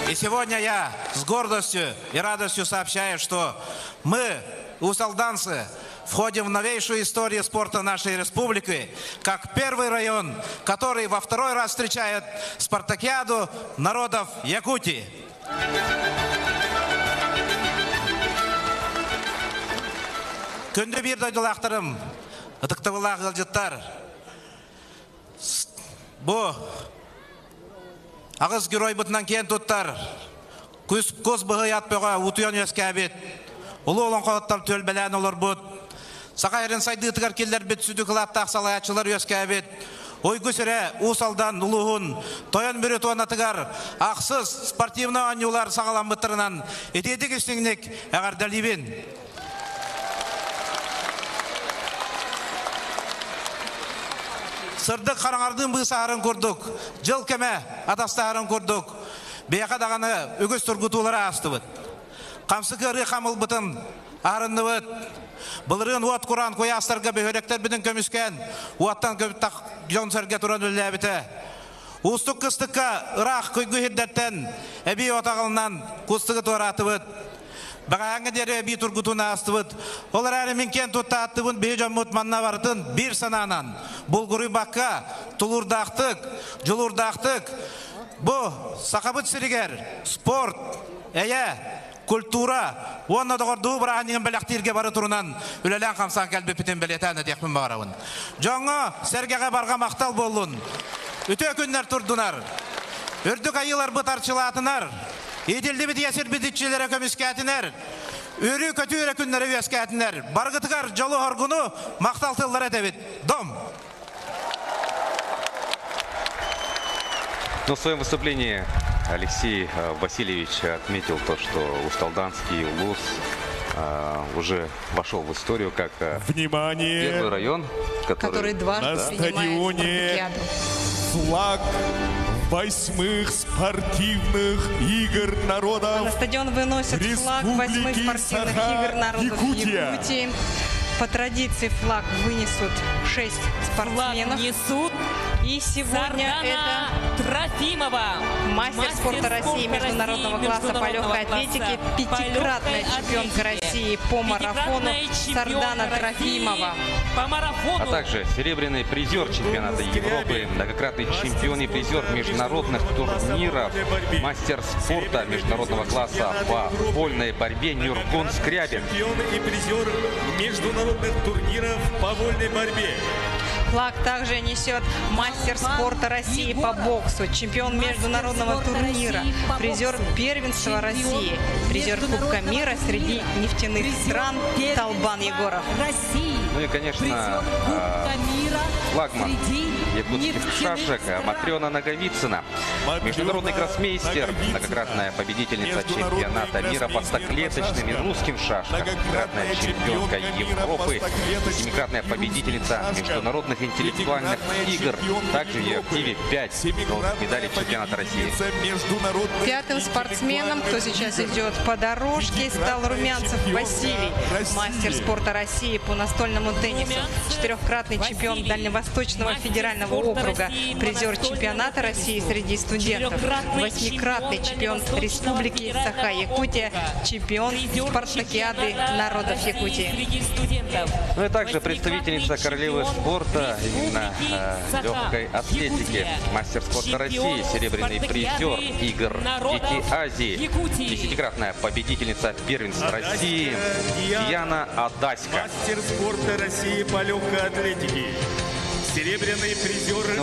И сегодня я с гордостью и радостью сообщаю, что мы, усть-алданцы, входим в новейшую историю спорта нашей республики, как первый район, который во второй раз встречает спартакиаду народов Якутии. Күнді бір дойдылақтарым, ұтықтыбылақ ғылжыттар. Бұл ағыз герой бұтынан кен тұттар. Көз бұғы ятпыға ұтуян өске әбет. Ұлы олың қоғыттар төлбәлән олар бұд. Сақайрын сайды тұғар келдер бет сүді қылатты ақсалаятшылар өске әбет. Ойгы сүрі ұсалдан ұлығын, тойын бүрі туана тұғар, ақсыз спортивны анюлар сағалан бұттырынан, етедік істіңнік әғар дәлібен. Сырдық қараңардың бұғы сағарын көрдік, жыл кәмә атастағарын көрдік, бейқа дағаны үгіз тұрғытулары асты бұд. Қамсықы ұры қамыл бұтын арынны бұд. Бұлырын уат құран қой астарға бөхеректер бідің көміскен, уаттан көптақ жон сәрге тұран өлі әбіті. Ұстық қыстыққа ұрақ көйгі хеддеттен әбей отағылынан құстығы туараты бұд. Бағаңы дәрі әбей тұрғытуына асты бұд. Олар әрі менкен тұтта атты бұд бей жон мұтманна бартын бір сананан. Бұл ғұры баққа тұлырдақтық, жылырдақтық. Бұл сақабыт сірігер, спорт, әйе, культура, онна доғырды бұрақ біліқтірге бары тұрынан үлелен қамсан кәлбі пітен білетәні декпін бағарауын. Жоңы сәргеға барға мақтал болуын. Үте күнлер тұрдынар. Үрдік айылар бұтарчылатынар. Еділді біт есір бітітшілері көміскәтінер. Үрі көтірі күнлері өскәтінер. Барғытығар жолы орғыны мақталтылар әдебет. Дом! Но в своем выступлении Алексей Васильевич отметил то, что Усть-Алданский Улус уже вошел в историю как первый район, который дважды на стадионе флаг 8-х спортивных игр народов На стадион выносят флаг 8-х спортивных игр народов Якутии. По традиции флаг вынесут 6 спортсменов. Несут И сегодня это Трофимова, мастер спорта России международного класса по легкой атлетике, пятикратная чемпионка России по марафону Сардана Трофимова. По марафону. А также серебряный призер чемпионата Европы, многократный чемпион и призер международных турниров, мастер спорта международного класса по вольной борьбе Нюргун Скрябин. Чемпион и призер международных турниров по вольной борьбе. Флаг также несет мастер спорта России по боксу, чемпион международного турнира, призер первенства России, призер Кубка мира среди нефтяных стран Талбан Егоров. Ну и, конечно, флагман якутских шашек Матрена Наговицына. Международный гроссмейстер, многократная победительница чемпионата мира по стоклеточным и русским шашкам, многократная чемпионка Европы, семикратная победительница международных интеллектуальных игр. Также в ее активе 5 золотых медалей чемпионата России. Пятым спортсменом, кто сейчас идет по дорожке, стал Румянцев Василий, мастер спорта России по настольному теннису, четырехкратный чемпион Дальневосточного федерального округа, призер чемпионата России среди студентов, восьмикратный чемпион Республики Саха-Якутия, чемпион спартакиады народов Якутии. Ну и также представительница королевы спорта именно легкой атлетики, мастер спорта России, серебряный призер игр Дети Азии, десятикратная победительница первенства России Яна Адаська. Мастер спорта России по легкой атлетике. Серебряные призеры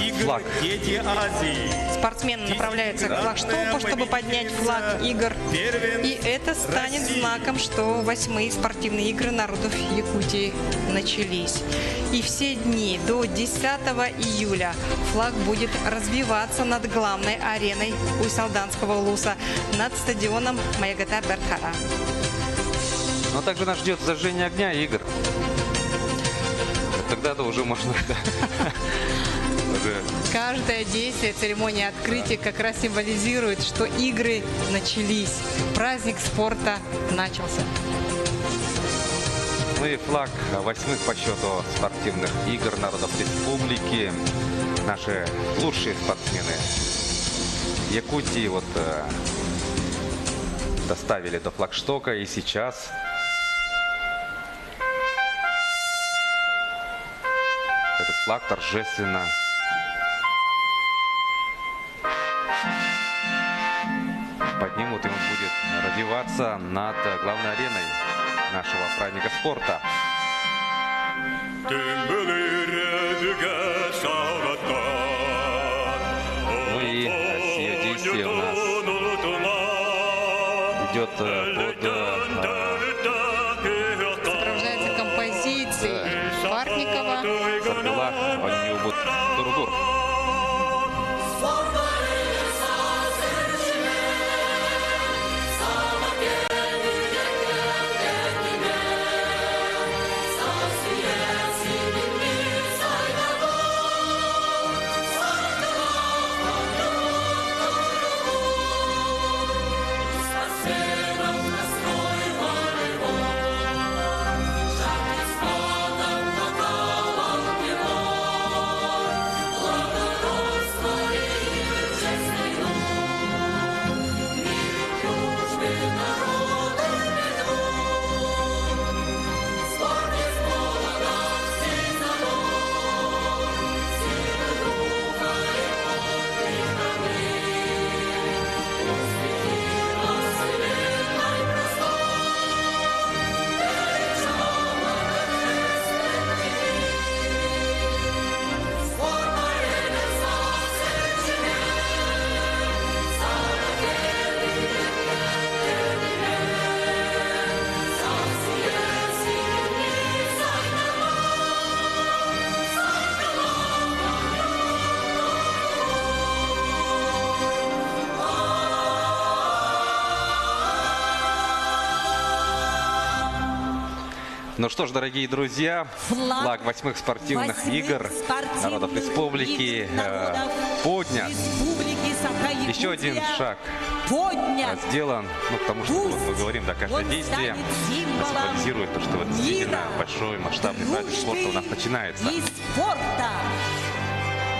игр Дети Азии. Спортсмены направляются к флагштоку, чтобы поднять флаг игр. И это станет знаком, что 8-е спортивные игры народов Якутии начались. И все дни до 10 июля флаг будет развиваться над главной ареной Уйсалданского улуса, над стадионом Маягата Бертхара. Но также нас ждет зажжение огня и игр. Тогда-то уже можно... Каждое действие церемонии открытия как раз символизирует, что игры начались. Праздник спорта начался. Ну и флаг 8-х по счету спортивных игр народов республики. Наши лучшие спортсмены Якутии вот доставили до флагштока, и сейчас этот флаг торжественно поднимут, и он будет развиваться над главной ареной нашего праздника спорта. Ну и сие действие у нас идет под... Сопровождается композицией Парникова. Саргала Ванюбут Тургур. Ну что ж, дорогие друзья, флаг 8-х спортивных игр народов республики поднят. Еще один шаг сделан, ну, потому что вот мы говорим, да, каждое действие символизирует то, что вот действительно большой масштабный праздник спорта у нас начинается.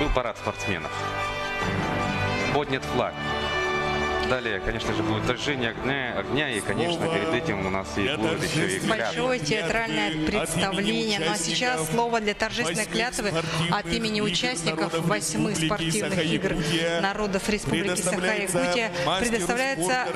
Был парад спортсменов, поднят флаг. Далее, конечно же, будет зажжение огня, и, конечно, перед этим у нас и будет еще и клятва. Большое театральное представление. Ну а сейчас слово для торжественной клятвы от имени участников 8-х спортивных игр народов Республики Саха-Якутия предоставляется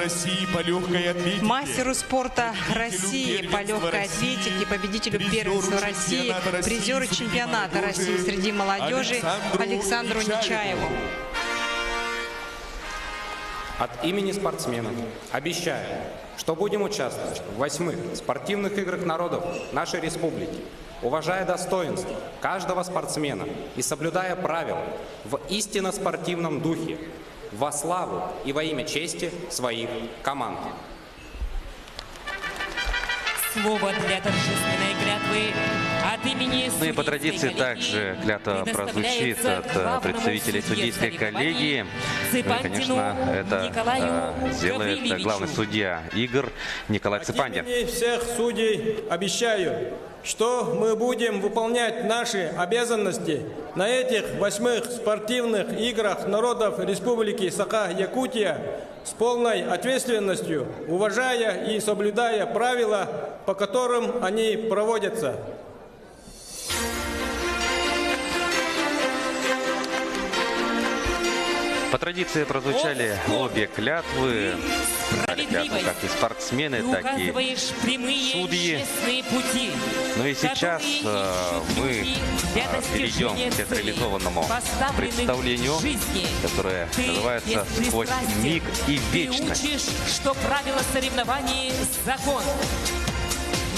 мастеру спорта России по легкой атлетике, победителю первенства России, призеру чемпионата России среди молодежи Александру Нечаеву. От имени спортсменов обещаю, что будем участвовать в 8-х спортивных играх народов нашей республики, уважая достоинство каждого спортсмена и соблюдая правила в истинно спортивном духе, во славу и во имя чести своих команд. Слово для торжественной клятвы от имени Ну и по традиции также клятва прозвучит от представителей судейской коллегии. Ну и, конечно, это сделает главный судья игр Николай Цыпандин. От имени всех судей обещаю, что мы будем выполнять наши обязанности на этих 8-х спортивных играх народов Республики Саха-Якутия с полной ответственностью, уважая и соблюдая правила, по которым они проводятся. По традиции прозвучали обе клятвы. Клятвы как и спортсмены, так и судьи. Ну и сейчас мы перейдем к театрализованному представлению, которое называется «Сквозь миг и вечность». Ты учишь, что правила соревнований – закон.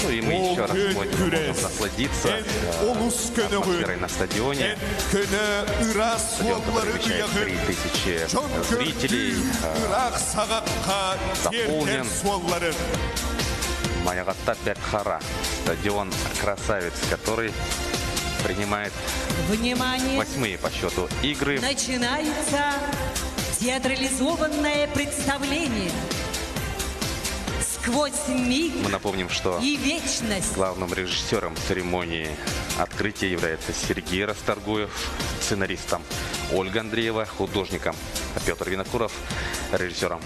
Ну и мы еще раз сегодня можем насладиться атмосферой на стадионе. Стадион, который вмещает 3000 зрителей, заполнен. Маягатта Пякхара, стадион красавец, который принимает 8-е по счету игры. Начинается театрализованное представление. Сквозь миг Мы напомним, что и вечность. Главным режиссером церемонии открытия является Сергей Расторгуев, сценаристом Ольга Андреева, художником Петр Винокуров, режиссерами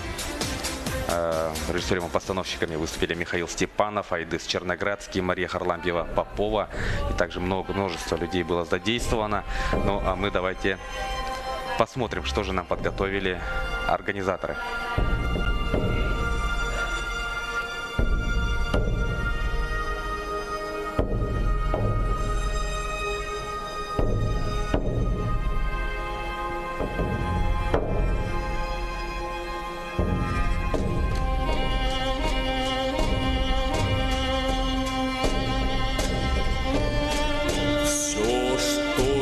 и постановщиками выступили Михаил Степанов, Айдыс Черноградский, Мария Харлампьева, Попова. И также множество людей было задействовано. Ну а мы давайте посмотрим, что же нам подготовили организаторы.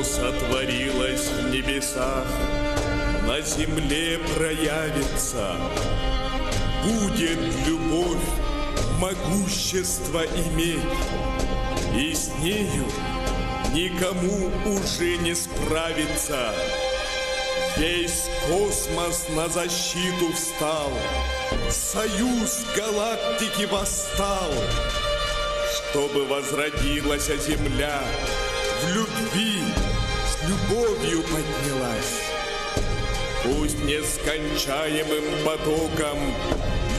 Сотворилось в небесах, на земле проявится. Будет любовь могущество иметь, и с нею никому уже не справиться. Весь космос на защиту встал, союз галактики восстал, чтобы возродилась земля, в любви с любовью поднялась. Пусть нескончаемым потоком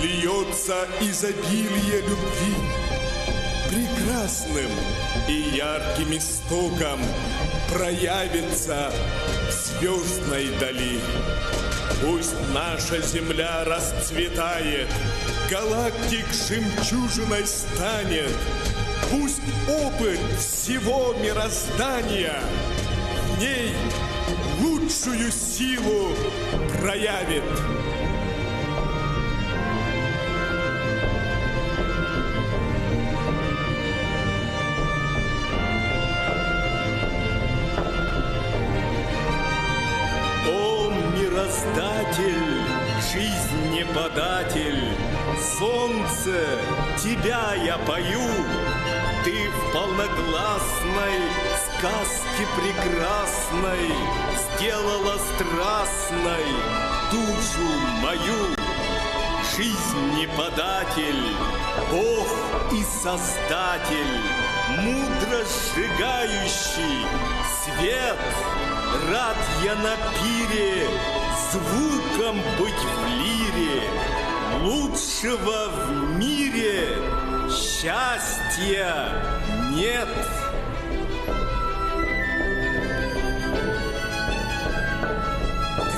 льется изобилие любви, прекрасным и ярким истоком проявится в звездной дали. Пусть наша земля расцветает, галактик жемчужиной станет. Пусть опыт всего мироздания в ней лучшую силу проявит. О, мироздатель, жизнеподатель, солнце, тебя я пою. Ты в полногласной сказки прекрасной сделала страстной душу мою. Жизни податель, Бог и Создатель, мудро сжигающий свет. Рад я на пире звуком быть в лире. Лучшего в мире счастья нет.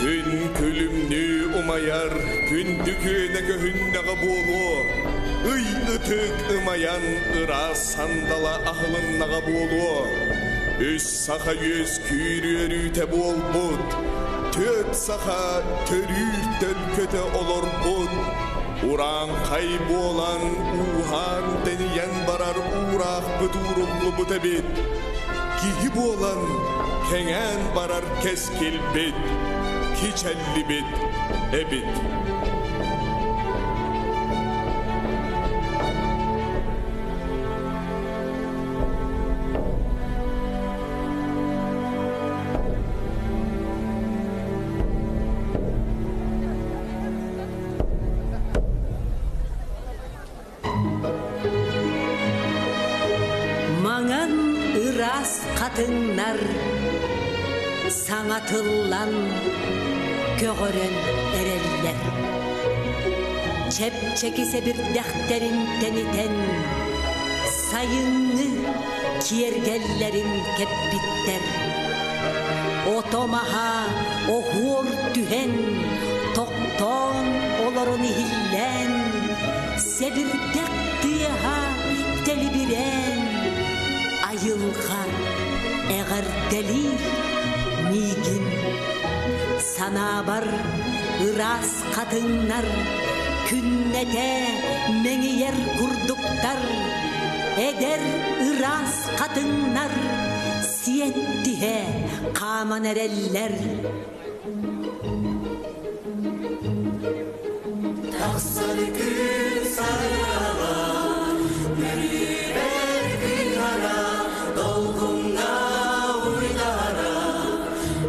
Gün külümnü umayar, gündüküne göhünnağı bolu. Iy ıtık ımayan, ıra sandala ahılınnağı bolu. Üç saha yüz kürüyerüte bol bud. Töt saha törür tölköte olur bud. Uran kaybolan, uhan deniyen barar uğrak bıdurullu bıtabit. Gihib olan, kengen barar keskil bit. Kiçelli bit, ebit. Маңан ырас қатыннар, саңатыллан көгөрөн эреллер. Чеп-чекисе бир дәхтерин тенитен, сайыңны киергеллерин кеппиттер. Отомаха охуор түһен, тоқтон олорун ихиллен, себирдек тыяха телибирен, айылға эғарделир мигин. Сана бар ырас қатыннар, күннете меңиер курдуктар. Эдер ырас қатыннар, сиеттиhe каман эреллер. Тақсары күн сарала, бүрібер күнара, долғыңа уйдара,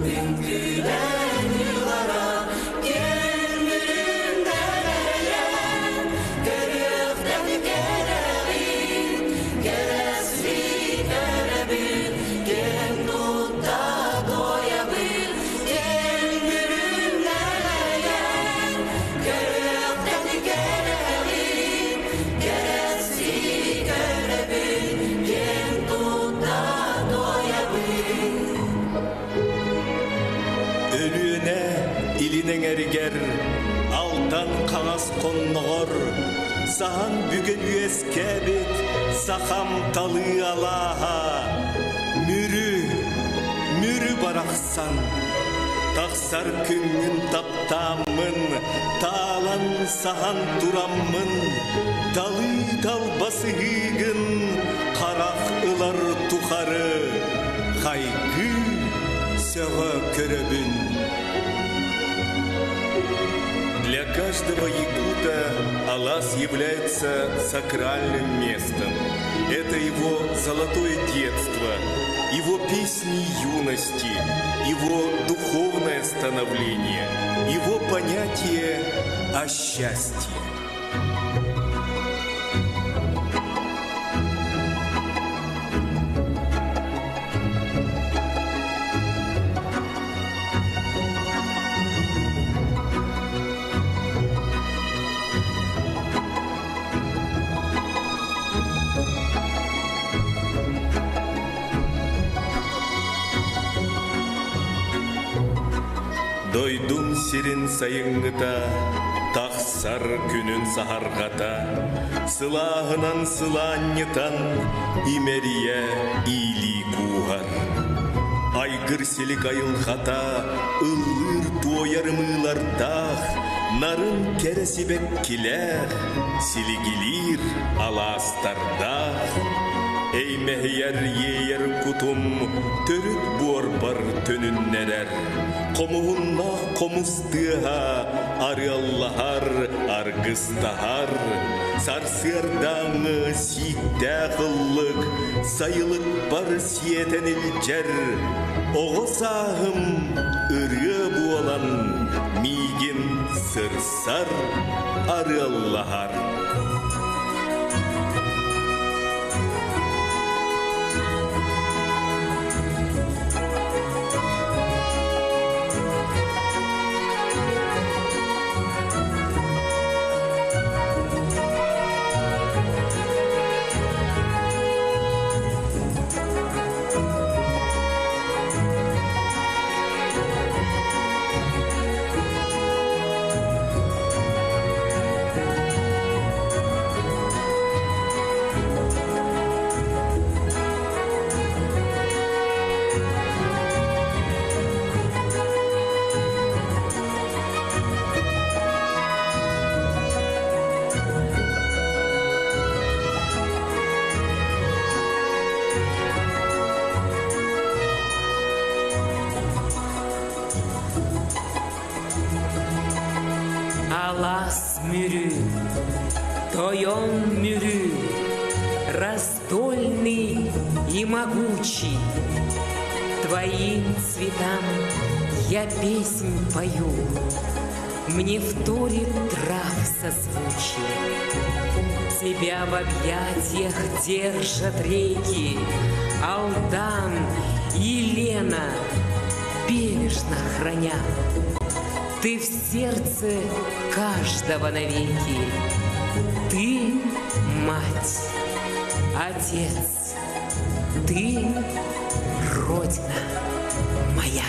үңкілен юлара, келмірін дәрелен, көріқтен керегін, кересі керебін, кен тұтта доябын, келмірін дәрелен, көріқтен керегін, кересі керебін, кен тұтта доябын. Ölüne ilinen erger, altan kanas konnoğor, sahan bügen üeskebet, saham talı alaha, mürü baraksan, taksar küngün taptamın, talan sahan duramın, talı talbası hıgın, karak ılar tuharı, kaygı сяга көрөбүн. Для каждого якута Алас является сакральным местом. Это его золотое детство, его песни юности, его духовное становление, его понятие о счастье. Дойдун сирин сайыңыта, тақсар күнін сахарғата, сылағынан сыланнетан, имерия или куғар. Айгыр селик айылғата, ылыр туоярмылардақ, нарын кересібек келер, силигилир аластардақ. Эй мехияр ейер кутум, төрүт буор бар төнүннерер. Комуғынна комустыға, ары Аллахар, аргыстахар. Сарсырдаңы ситтә қыллык, сайылык бар сиетен илжер, оғысағым ыры буалан, мигин сырсар ары Аллахар. Алас мюрю, Тойон мюрю, раздольный и могучий, твоим цветам я песнь пою, мне вторит трав созвучие. Тебя в объятиях держат реки, Алдан и Лена бережно храня. Ты в сердце каждого навеки. Ты мать, отец, ты Родина моя.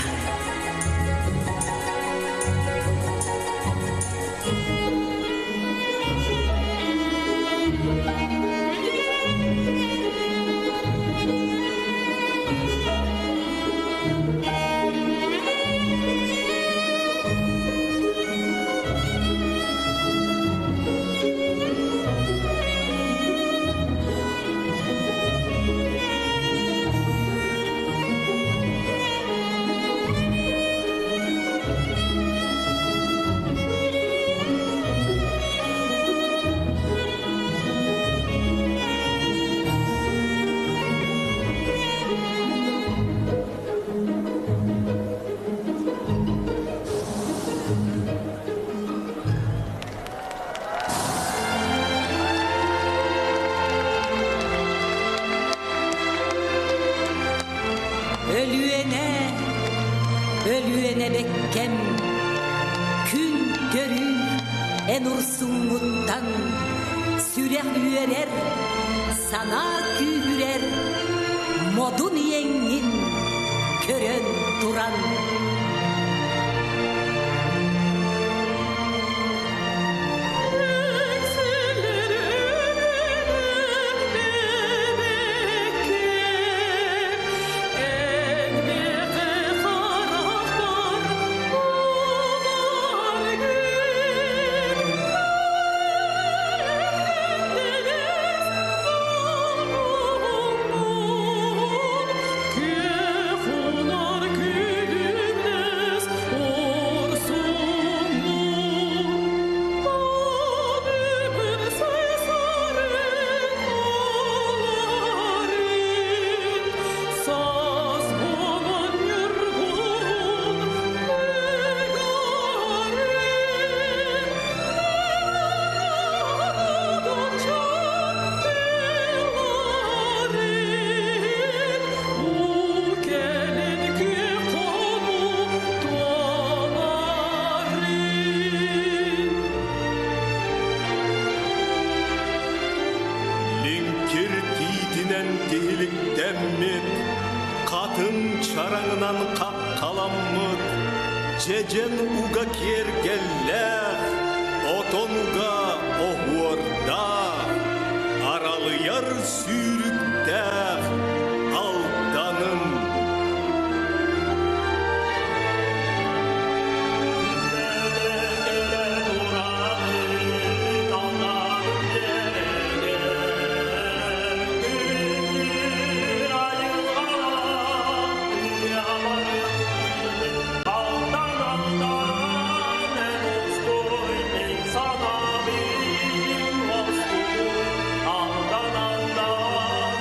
Ölüene bekkem, gün görür en ursumuttan, sürekliler sana gürer, modun yengin kören duran. Çarağından kap kalamıt, cecen uga kergeller, oton uga ohuorda, aralıyar sürükte, aldanın. Sana bir olsun, aldan aldan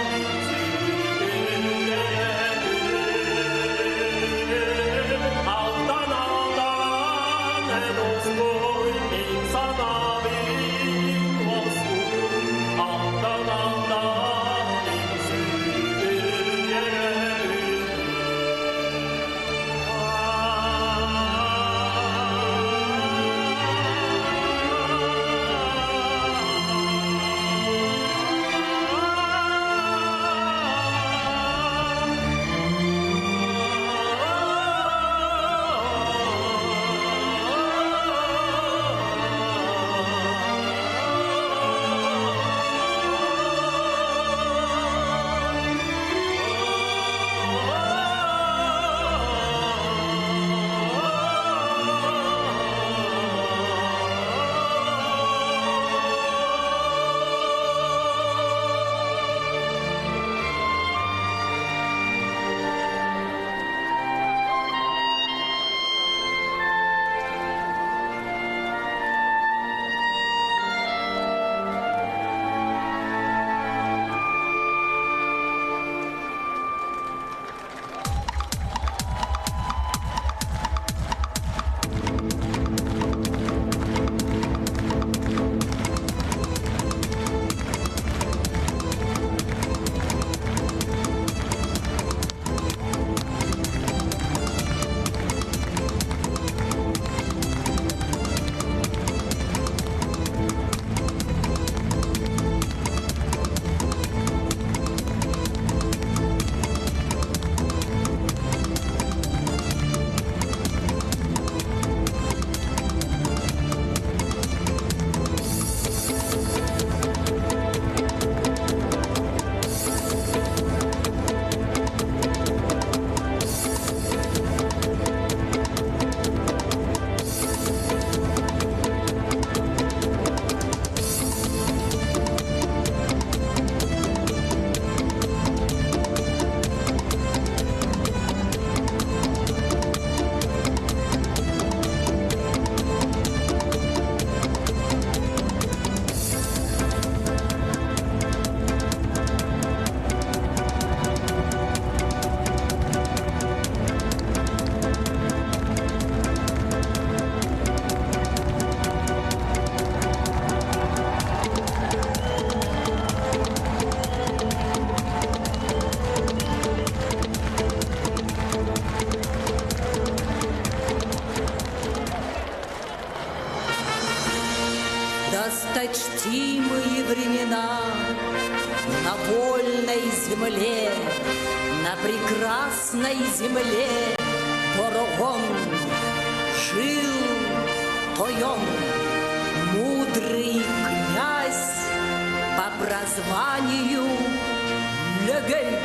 земле, на прекрасной земле Порогон жил той он, мудрый князь по прозванию Легей.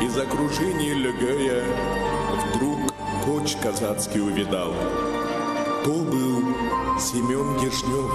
Из окружения Легея вдруг коч казацкий увидал. То был Семен Гишнев.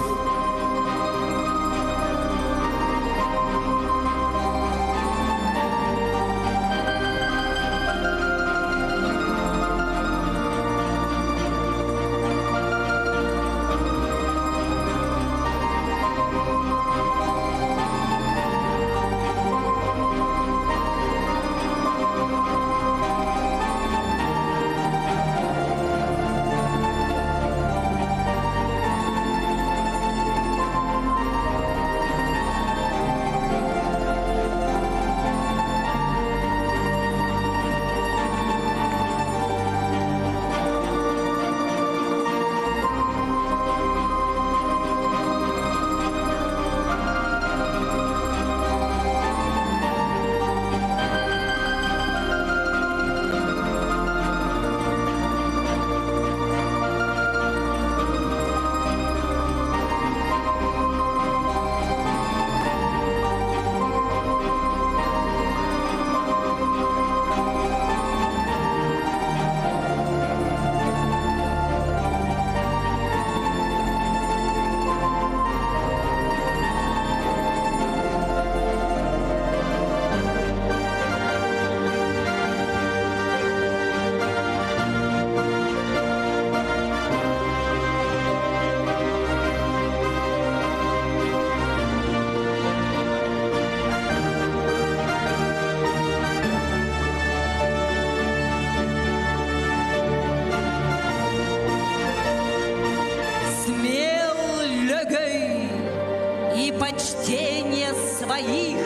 Почтение своих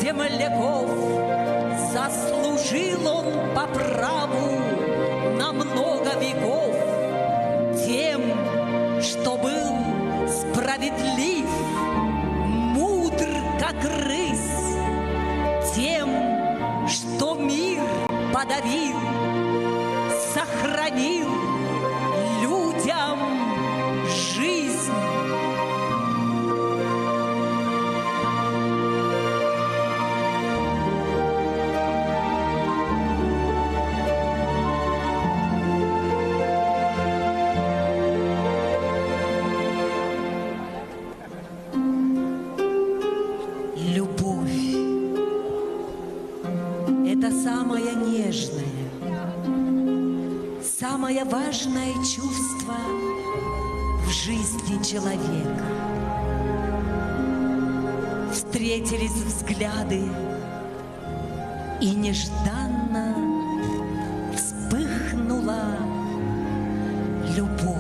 земляков заслужил он по праву на много веков тем, что был справедлив, мудр, как рысь, тем, что мир подарил, сохранил людям жизнь. Самое нежное, самое важное чувство в жизни человека. Встретились взгляды, и нежданно вспыхнула любовь.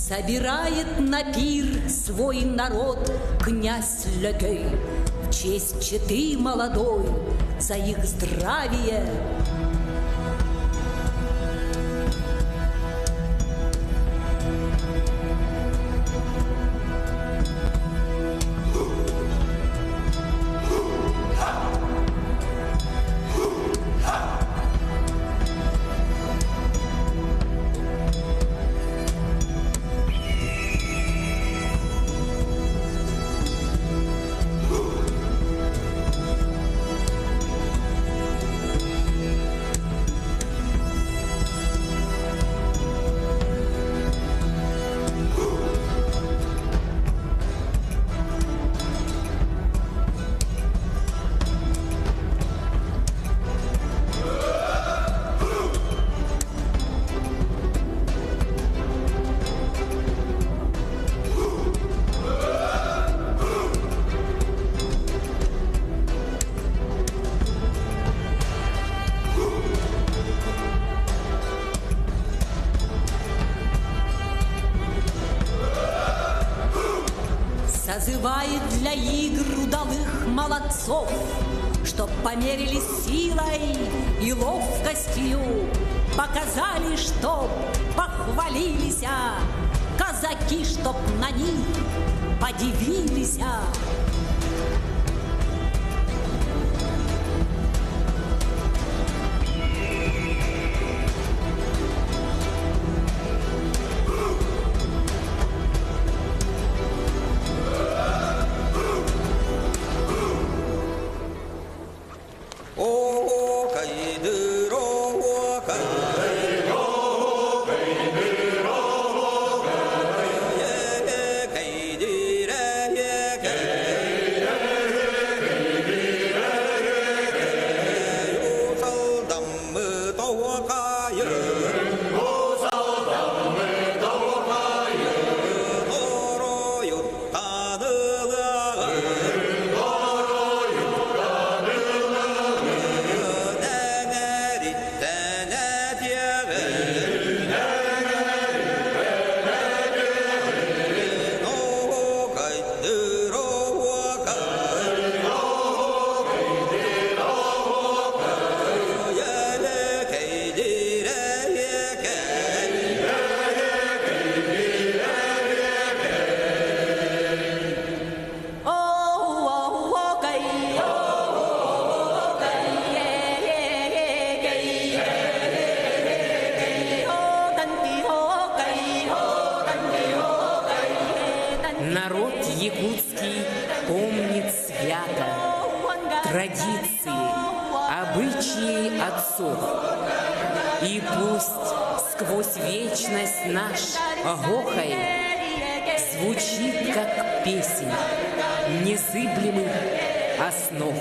Собирает на пир свой народ князь Легей в честь четы молодой за их здравие. Созывает для игр удалых молодцов, чтоб померились силой и ловкостью, показали, чтоб похвалились, казаки, чтоб на них подивились. Народ якутский помнит свято традиции, обычаи отцов. И пусть сквозь вечность наш гохай звучит, как песнь незыблемых основ.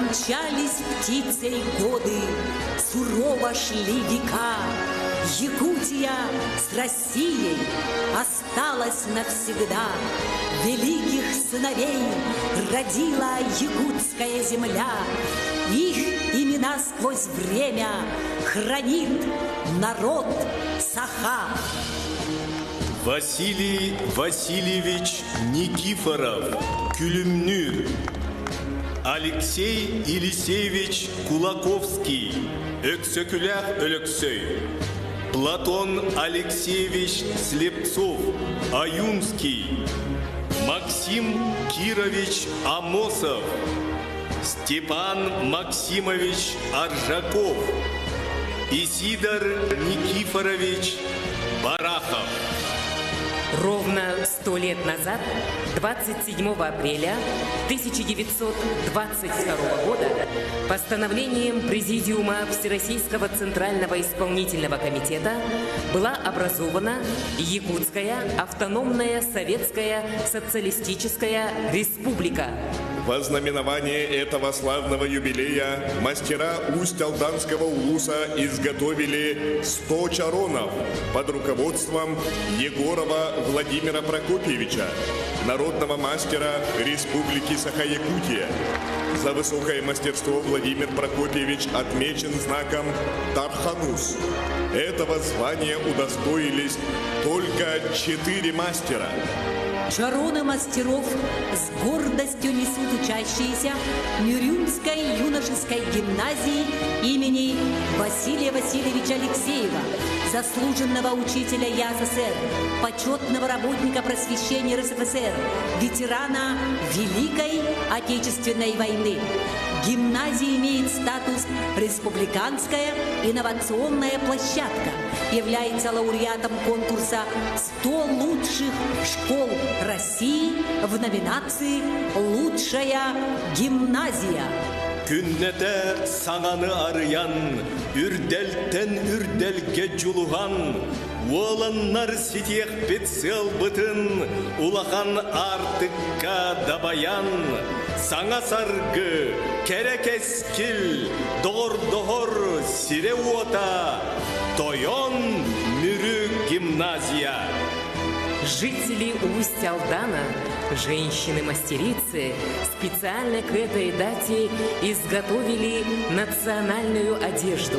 Промчались птицей годы, сурово шли века. Якутия с Россией осталась навсегда. Великих сыновей родила якутская земля. Их имена сквозь время хранит народ Саха. Василий Васильевич Никифоров, Күлүмнүр. Алексей Елисеевич Кулаковский, Өксөкүлях Өлөксөй. Платон Алексеевич Слепцов, Аюнский. Максим Кирович Амосов, Степан Максимович Аржаков, Исидор Никифорович Барахов. Ровно 100 лет назад, 27 апреля 1922 года, постановлением Президиума Всероссийского Центрального Исполнительного Комитета была образована Якутская автономная Советская Социалистическая Республика. Во знаменование этого славного юбилея мастера Усть-Алданского улуса изготовили 100 чаронов под руководством Егорова Владимира Прокопьевича, народного мастера Республики Саха-Якутия. За высокое мастерство Владимир Прокопьевич отмечен знаком Тарханус. Этого звания удостоились только 4 мастера. Чароны мастеров с гордостью несут учащиеся Мюрюмской юношеской гимназии имени Василия Васильевича Алексеева, заслуженного учителя ЯССР, почетного работника просвещения РСФСР, ветерана Великой Отечественной войны. Гимназия имеет статус республиканская инновационная площадка, является лауреатом конкурса «100 лучших школ России» в номинации «Лучшая гимназия». Күннете саңаны арыян, үрдәлтен үрдәлге жулуған, оланнар сетех бетсел бытын, улахан артыкка дабаян, саңа саргы, керек ескил, доғыр-доғыр сире уота, тойон мүрі гимназия. Жители Усть-Алдана, женщины-мастерицы, специально к этой дате изготовили национальную одежду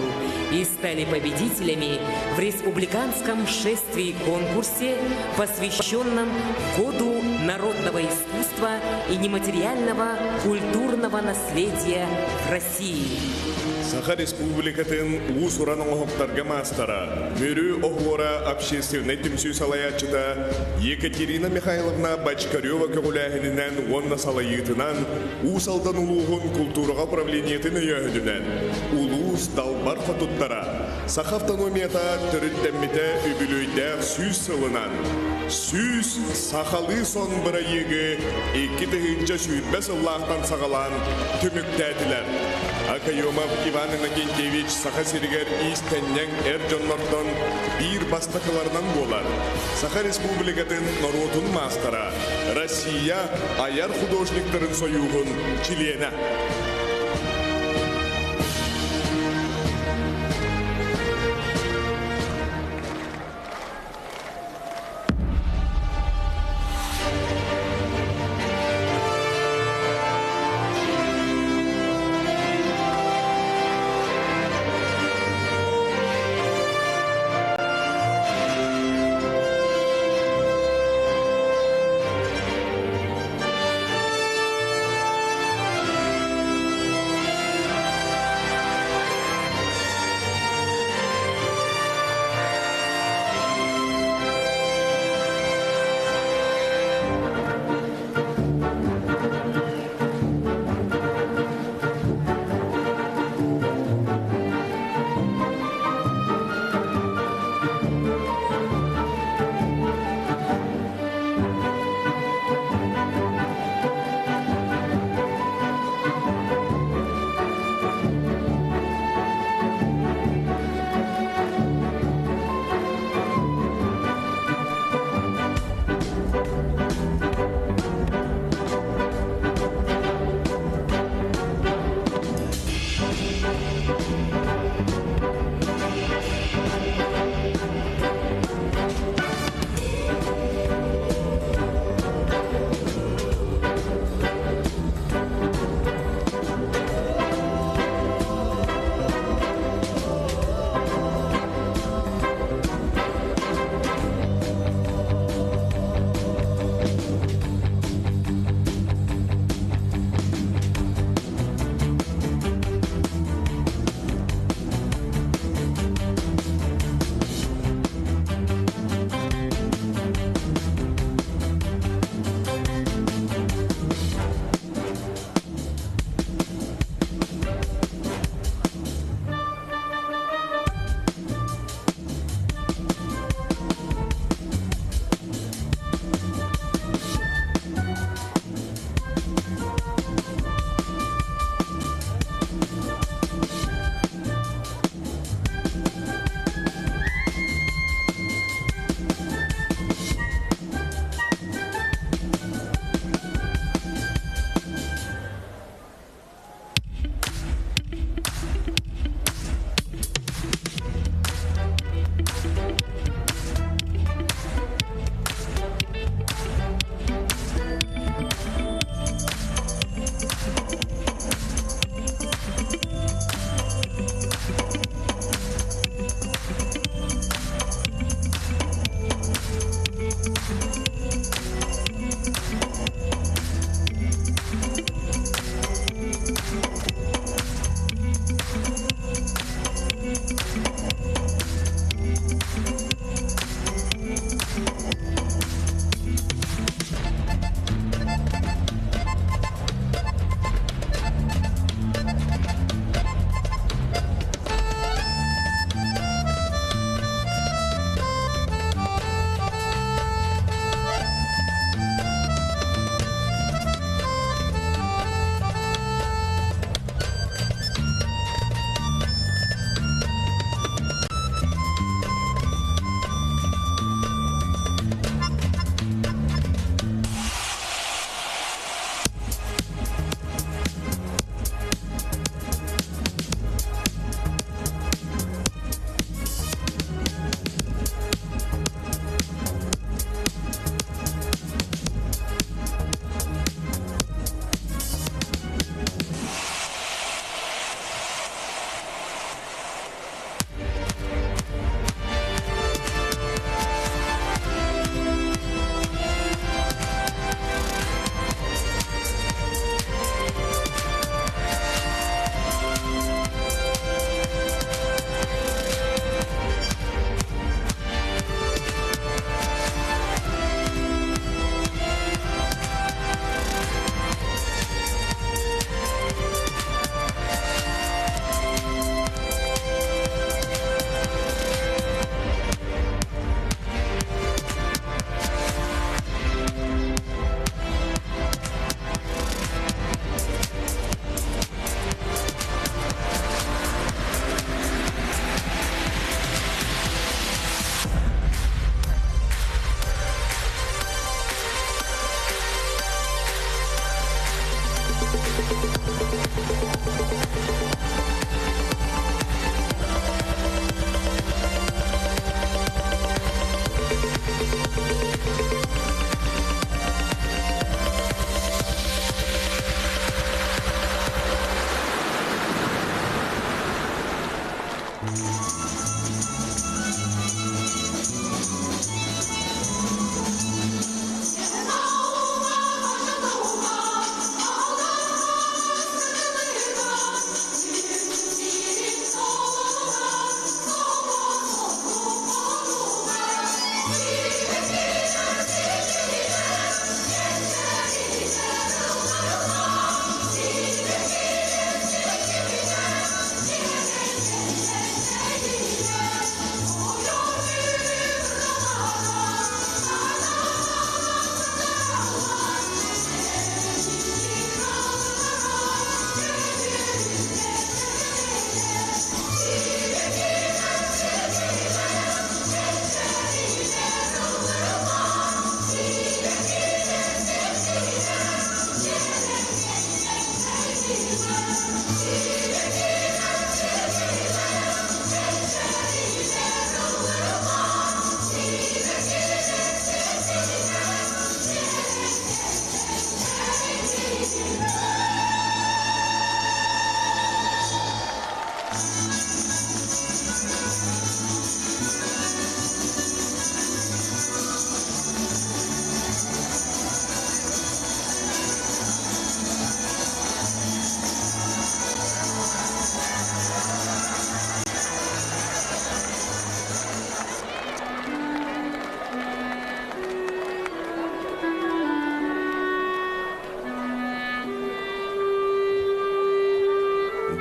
и стали победителями в республиканском шествии-конкурсе, посвященном Году народного искусства и нематериального культурного наследия в России. Саха Республикатын улус ураның оғықтарға мастара, мөрі оғуара общественный түмсүй салаячыда Екатерина Михайловна Бачкарева көғіләғінінен онна салайытынан Усалдан улуғын культураға управлениетін өйәгінінен улус далбар фатуттара Саха автономията түріттәмметі өбілөйдәр сүз сылынан сүз сақалы сон бұра егі 2-тігінші сүйітбәс Аллахтан сағалан түміктәділер. Акайомов Иван Иннокентьевич Саха Сиригер истеннен Эрджоннортон бир бастакаларынан болар. Саха Республикатын народун мастара, Россия аяр художниктарын союғын члена.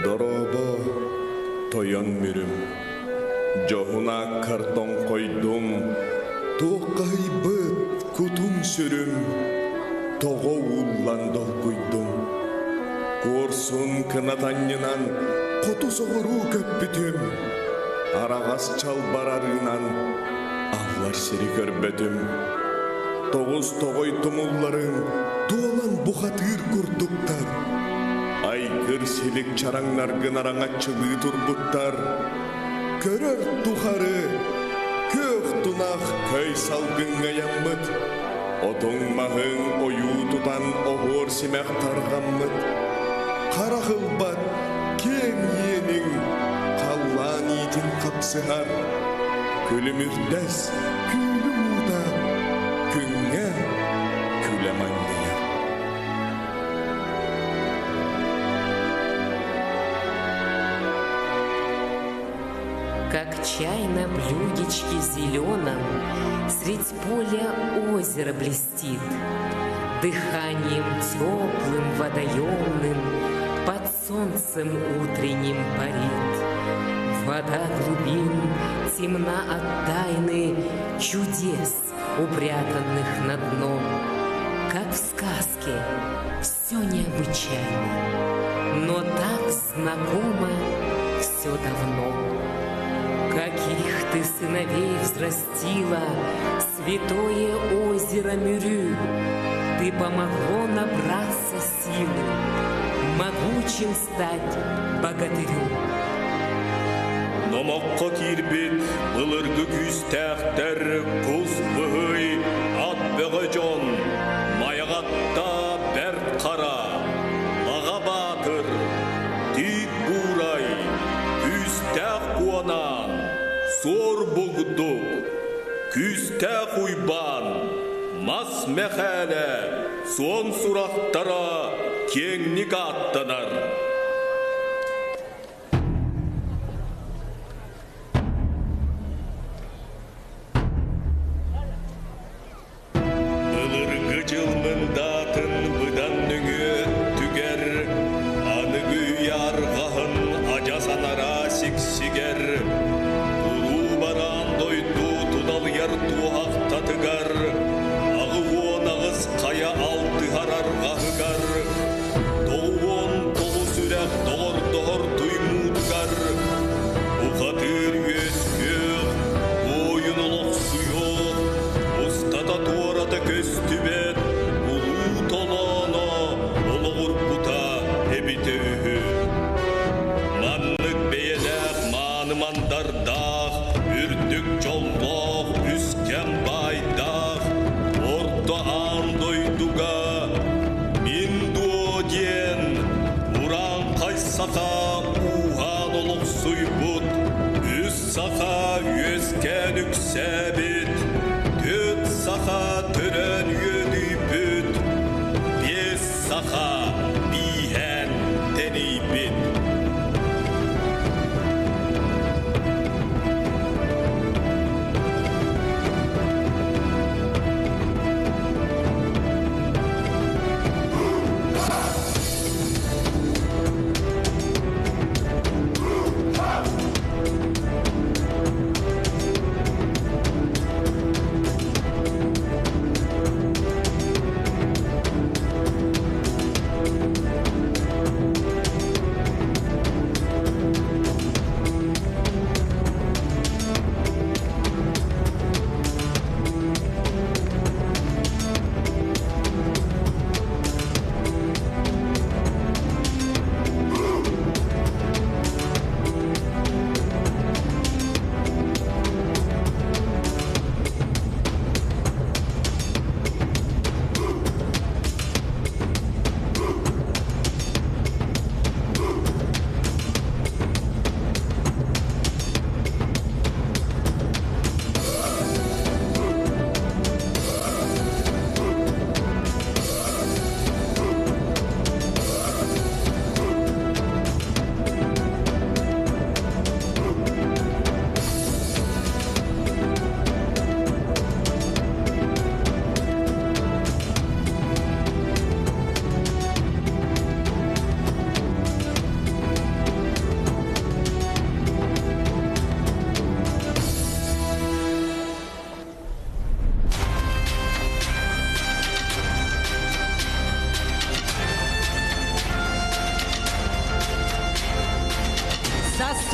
Дороба тоян мүрім, жоғына картон қойдым, тоқай бұт күтім сүрім, тоғы ұлландық қойдым. Корсын кынатаннынан қоту соғыру көппітім, арағас чалбарарынан аллар сері көрбетім. Тоғыз тоғой тұмылларын туалан бұқатыр күрдіктар, айгыр селік чараңнарғын араңатчылы тұрбыттар, көрір тұхары көк тұнақ көй салғын аяммыт, отың мағын ойу тұтан оғыр семәқ тарғаммыт, қара қылбат кен енің қаллан етін қапсығар, күлімірдәс күлі мұда күнге күлемандия. Как чай на блюдечке зеленом средь поля озеро блестит, дыханием теплым водоемным под солнцем утренним парит. Вода глубин темна от тайны чудес, упрятанных на дно. Как в сказке, все необычайно, но так знакомо все давно. Каких ты сыновей взрастила, святое озеро Мюрю, ты помогло набраться силы, могучим стать богатырю. Номаққа кирбет, бұлырғы күстәқтер, құз бұғый, ат бұғы жон, майағатта бәрт қара, лаға батыр, тик бұрай, күстәқ қуанан, сор бұғдық, күстәқ ұйбан, мас мәхәлі, сон сұрақтара, кеңнік аттанар.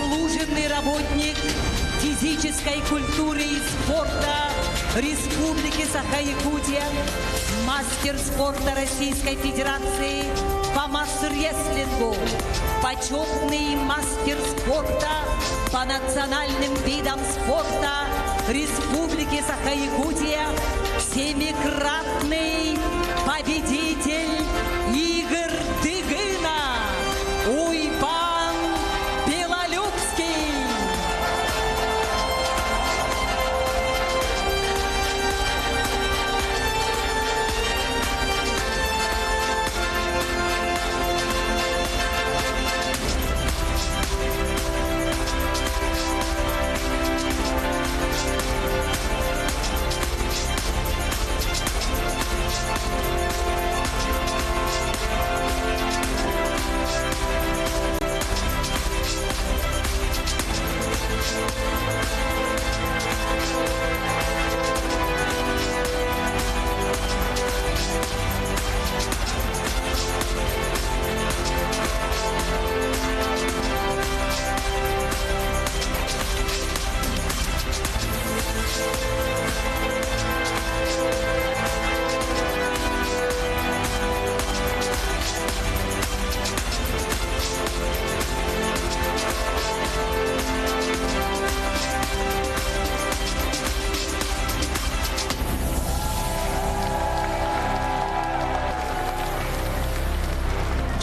заслуженный работник физической культуры и спорта Республики Саха-Якутия, мастер спорта Российской Федерации по масс-рестлингу, почетный мастер спорта по национальным видам спорта Республики Саха-Якутия, семикратный победитель игр Дыгына Уйбан Белолюбский.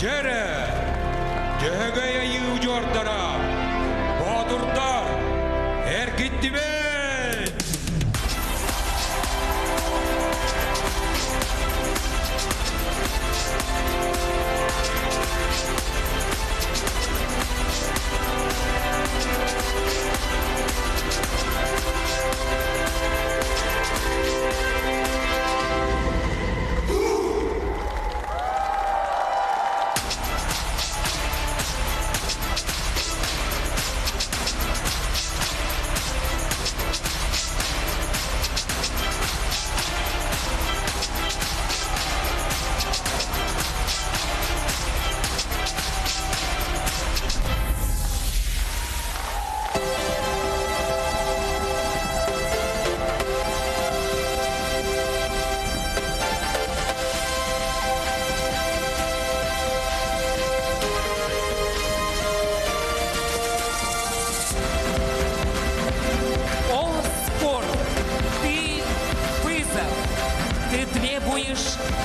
Жәрі, дөғая южордара, бадырдар, әркеттімен!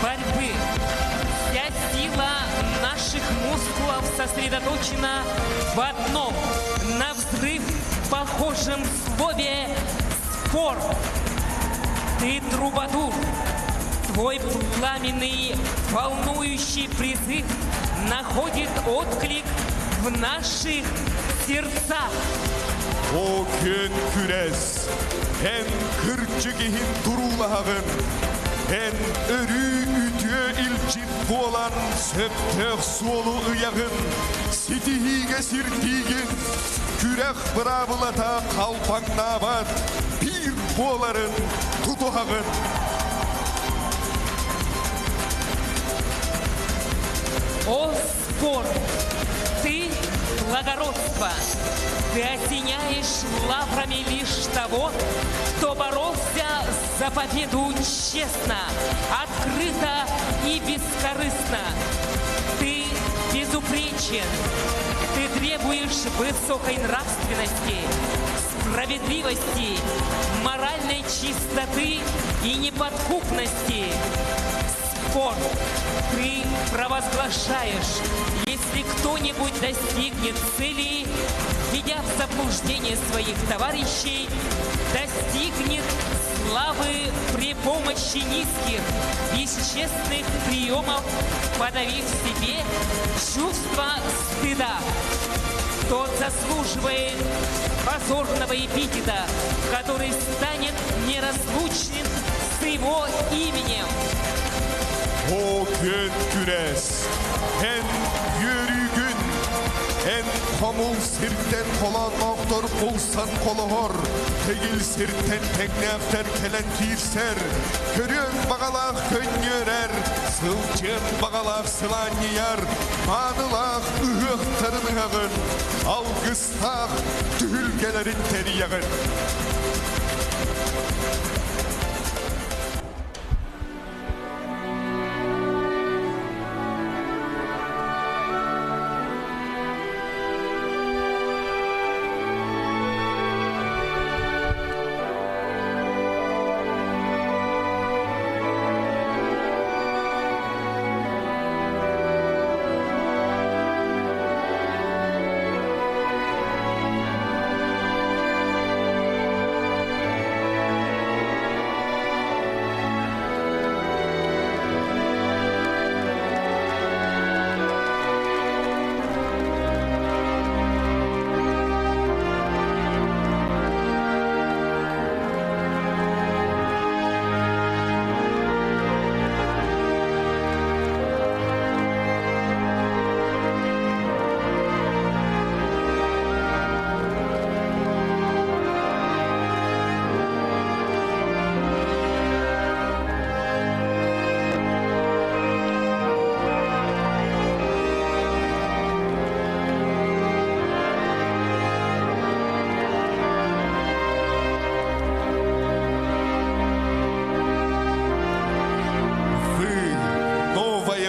борьбы. Вся сила наших мускулов сосредоточена в одном, на взрыв похожем слове «спорт». Ты трубадур. Твой пламенный, волнующий призыв находит отклик в наших сердцах. Окен күрес, эн кырчыгихин турулағын, эн өрі үтө илчит болан сөптөк солу ыяғын, ситихиге сиртигин, күрек бұрабылата қалпаңнабат, bir боларын тутуғын. О, спорт! Ты — благородство! Ты осеняешь лаврами лишь того, кто боролся за победу честно, открыто и бескорыстно. Ты безупречен. Ты требуешь высокой нравственности, справедливости, моральной чистоты и неподкупности. Спорт. Ты провозглашаешь, если кто-нибудь достигнет цели, введя в заблуждение своих товарищей, достигнет славы при помощи низких, бесчестных приемов, подавив в себе чувство стыда. Тот заслуживает позорного эпитета, который станет неразлучным с его именем. Oken küres, en yürügün, en Komul sirtten kolan noktor bulsan kolor. Tegil sirtten teknefter kelen kirser. Körün bağalak könyerer. Sılçın bağalak sılaniyar. Manılak ıhıqtırın ağın. Algıstaq tühülgelerin teriyağın.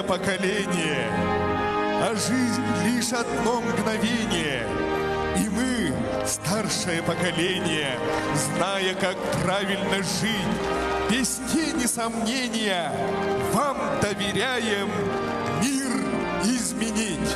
Поколение, а жизнь лишь одно мгновение. И мы, старшее поколение, зная, как правильно жить, без тени сомнения, вам доверяем мир изменить.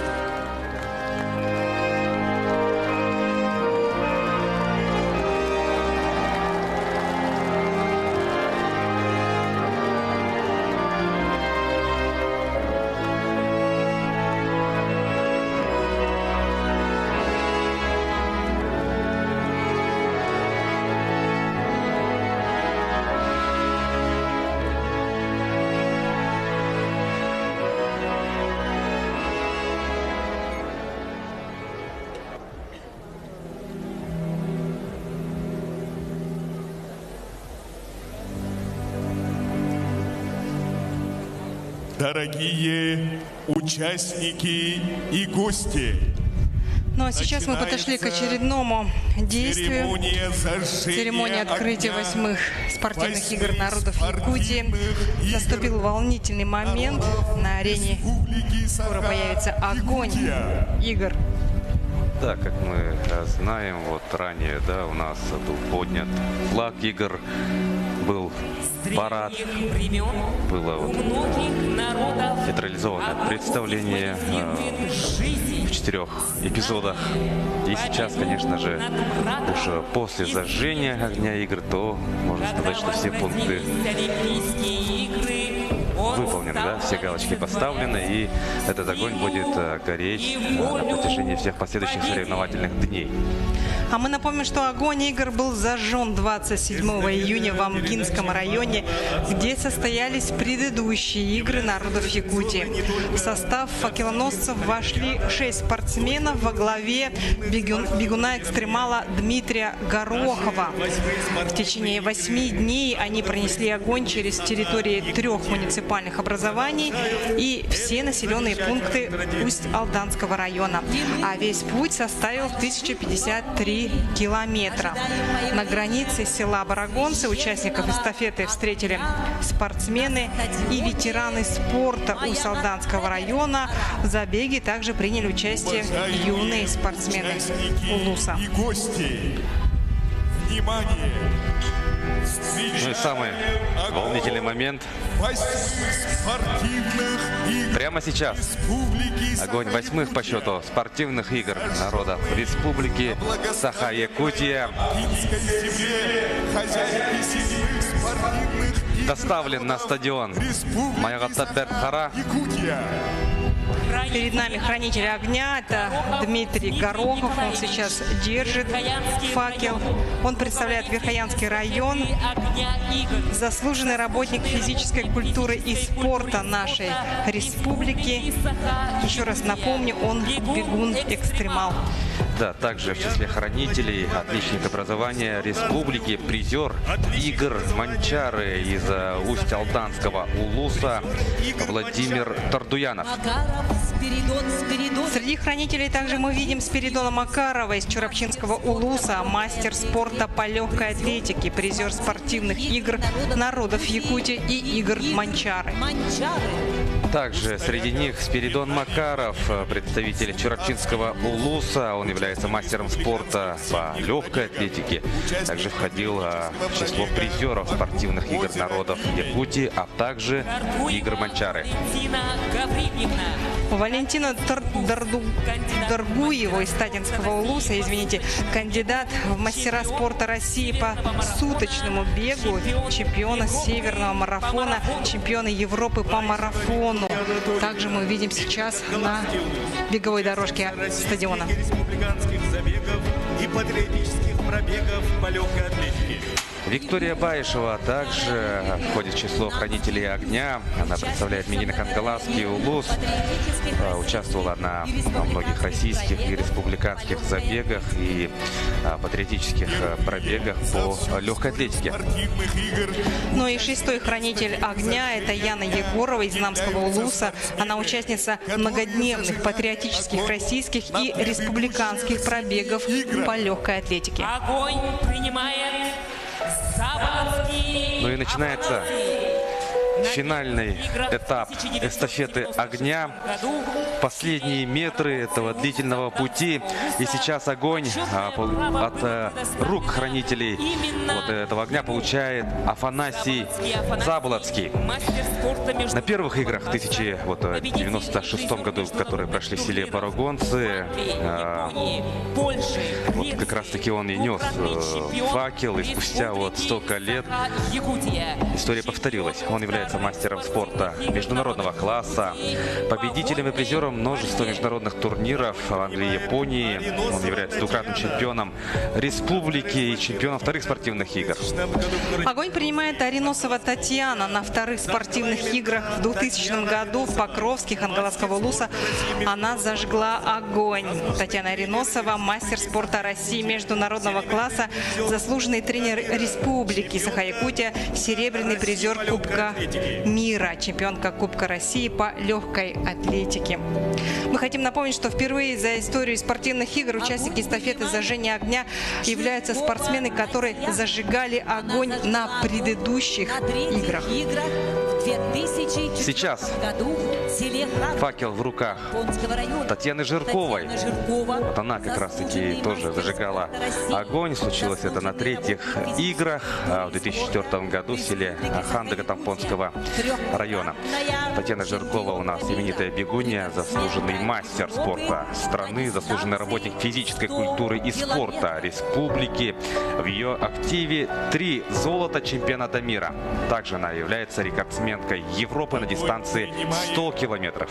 Дорогие участники и гости! Ну а сейчас мы подошли к очередному действию. Церемония открытия 8-х спортивных игр народов Якутии. Наступил волнительный момент. На арене скоро появится огонь игр. Да, как мы знаем, вот ранее, да, у нас был поднят флаг игр, был парад, было вот театрализованное представление в 4 эпизодах. И сейчас, конечно же, уж после зажжения огня игр, то можно сказать, что все пункты выполнены, да, все галочки поставлены, и этот огонь будет гореть на протяжении всех последующих соревновательных дней. А мы напомним, что огонь игр был зажжен 27 июня в Амгинском районе, где состоялись предыдущие игры народов Якутии. В состав факелоносцев вошли 6 спортсменов во главе бегуна-экстремала Дмитрия Горохова. В течение 8 дней они пронесли огонь через территории 3 муниципальных образований и все населенные пункты Усть-Алданского района. А весь путь составил 1053 километра. На границе села Барагонцы участников эстафеты встретили спортсмены и ветераны спорта Усть-Алданского района. В забеге также приняли участие юные спортсмены Улуса. Ну и самый волнительный момент. Прямо сейчас огонь 8-х по счету спортивных игр народов Республики Саха-Якутия доставлен на стадион Майгата-Бердхара. Перед нами хранитель огня, это Дмитрий Горохов, он сейчас держит факел. Он представляет Верхоянский район, заслуженный работник физической культуры и спорта нашей республики. Еще раз напомню, он бегун-экстремал. Да, также в числе хранителей отличник образования республики, призер игр Манчары из Усть-Алданского улуса Владимир Тардуянов. Среди хранителей также мы видим Спиридона Макарова из Чурапчинского улуса, мастер спорта по легкой атлетике, призер спортивных игр народов Якутии и игр Манчары. Также среди них Спиридон Макаров, представитель Чурапчинского улуса. Он является мастером спорта по легкой атлетике. Также входил в число призеров спортивных игр народов Якутии, а также игр Манчары. Валентина Даргуева из Татинского улуса, кандидат в мастера спорта России по суточному бегу, чемпиона северного марафона, чемпиона Европы по марафону. Также мы видим сейчас на беговой дорожке стадиона. Республиканских забегов и патриотических пробегов по легкой атлетике. Виктория Баишева также входит в число хранителей огня. Она представляет Минино-Кангаласский улус. Участвовала на многих российских и республиканских забегах и патриотических пробегах по легкой атлетике. Ну и шестой хранитель огня – это Яна Егорова из Знамского улуса. Она участница многодневных патриотических российских и республиканских пробегов по легкой атлетике. Огонь принимает Ну и начинается финальный этап эстафеты огня. Последние метры этого длительного пути. И сейчас огонь от рук хранителей этого огня получает Афанасий Заболоцкий. На первых играх в 1996 году, которые прошли в селе Барагонцы, как раз таки он и нес факел. И спустя столько лет история повторилась. Он является мастером спорта международного класса, победителем и призером множества международных турниров в Англии и Японии. Он является двукратным чемпионом республики и чемпионом вторых спортивных игр. Огонь принимает Ариносова Татьяна на вторых спортивных играх в 2000 году в Покровске Хангаласского улуса. Она зажгла огонь. Татьяна Ариносова, мастер спорта России международного класса, заслуженный тренер республики Саха-Якутия, серебряный призер Кубка мира, чемпионка Кубка России по легкой атлетике. Мы хотим напомнить, что впервые за историю спортивных игр участники эстафеты зажжения огня являются спортсмены, которые зажигали огонь на предыдущих играх. Сейчас факел в руках Татьяны Жирковой. Вот она как раз таки тоже зажигала огонь. Случилось это на третьих играх в 2004 году в селе Хандага-Тампонского района. Татьяна Жиркова у нас именитая бегунья, заслуженный мастер спорта страны, заслуженный работник физической культуры и спорта республики. В ее активе 3 золота чемпионата мира. Также она является рекордсменкой Европы на дистанции 100 километров.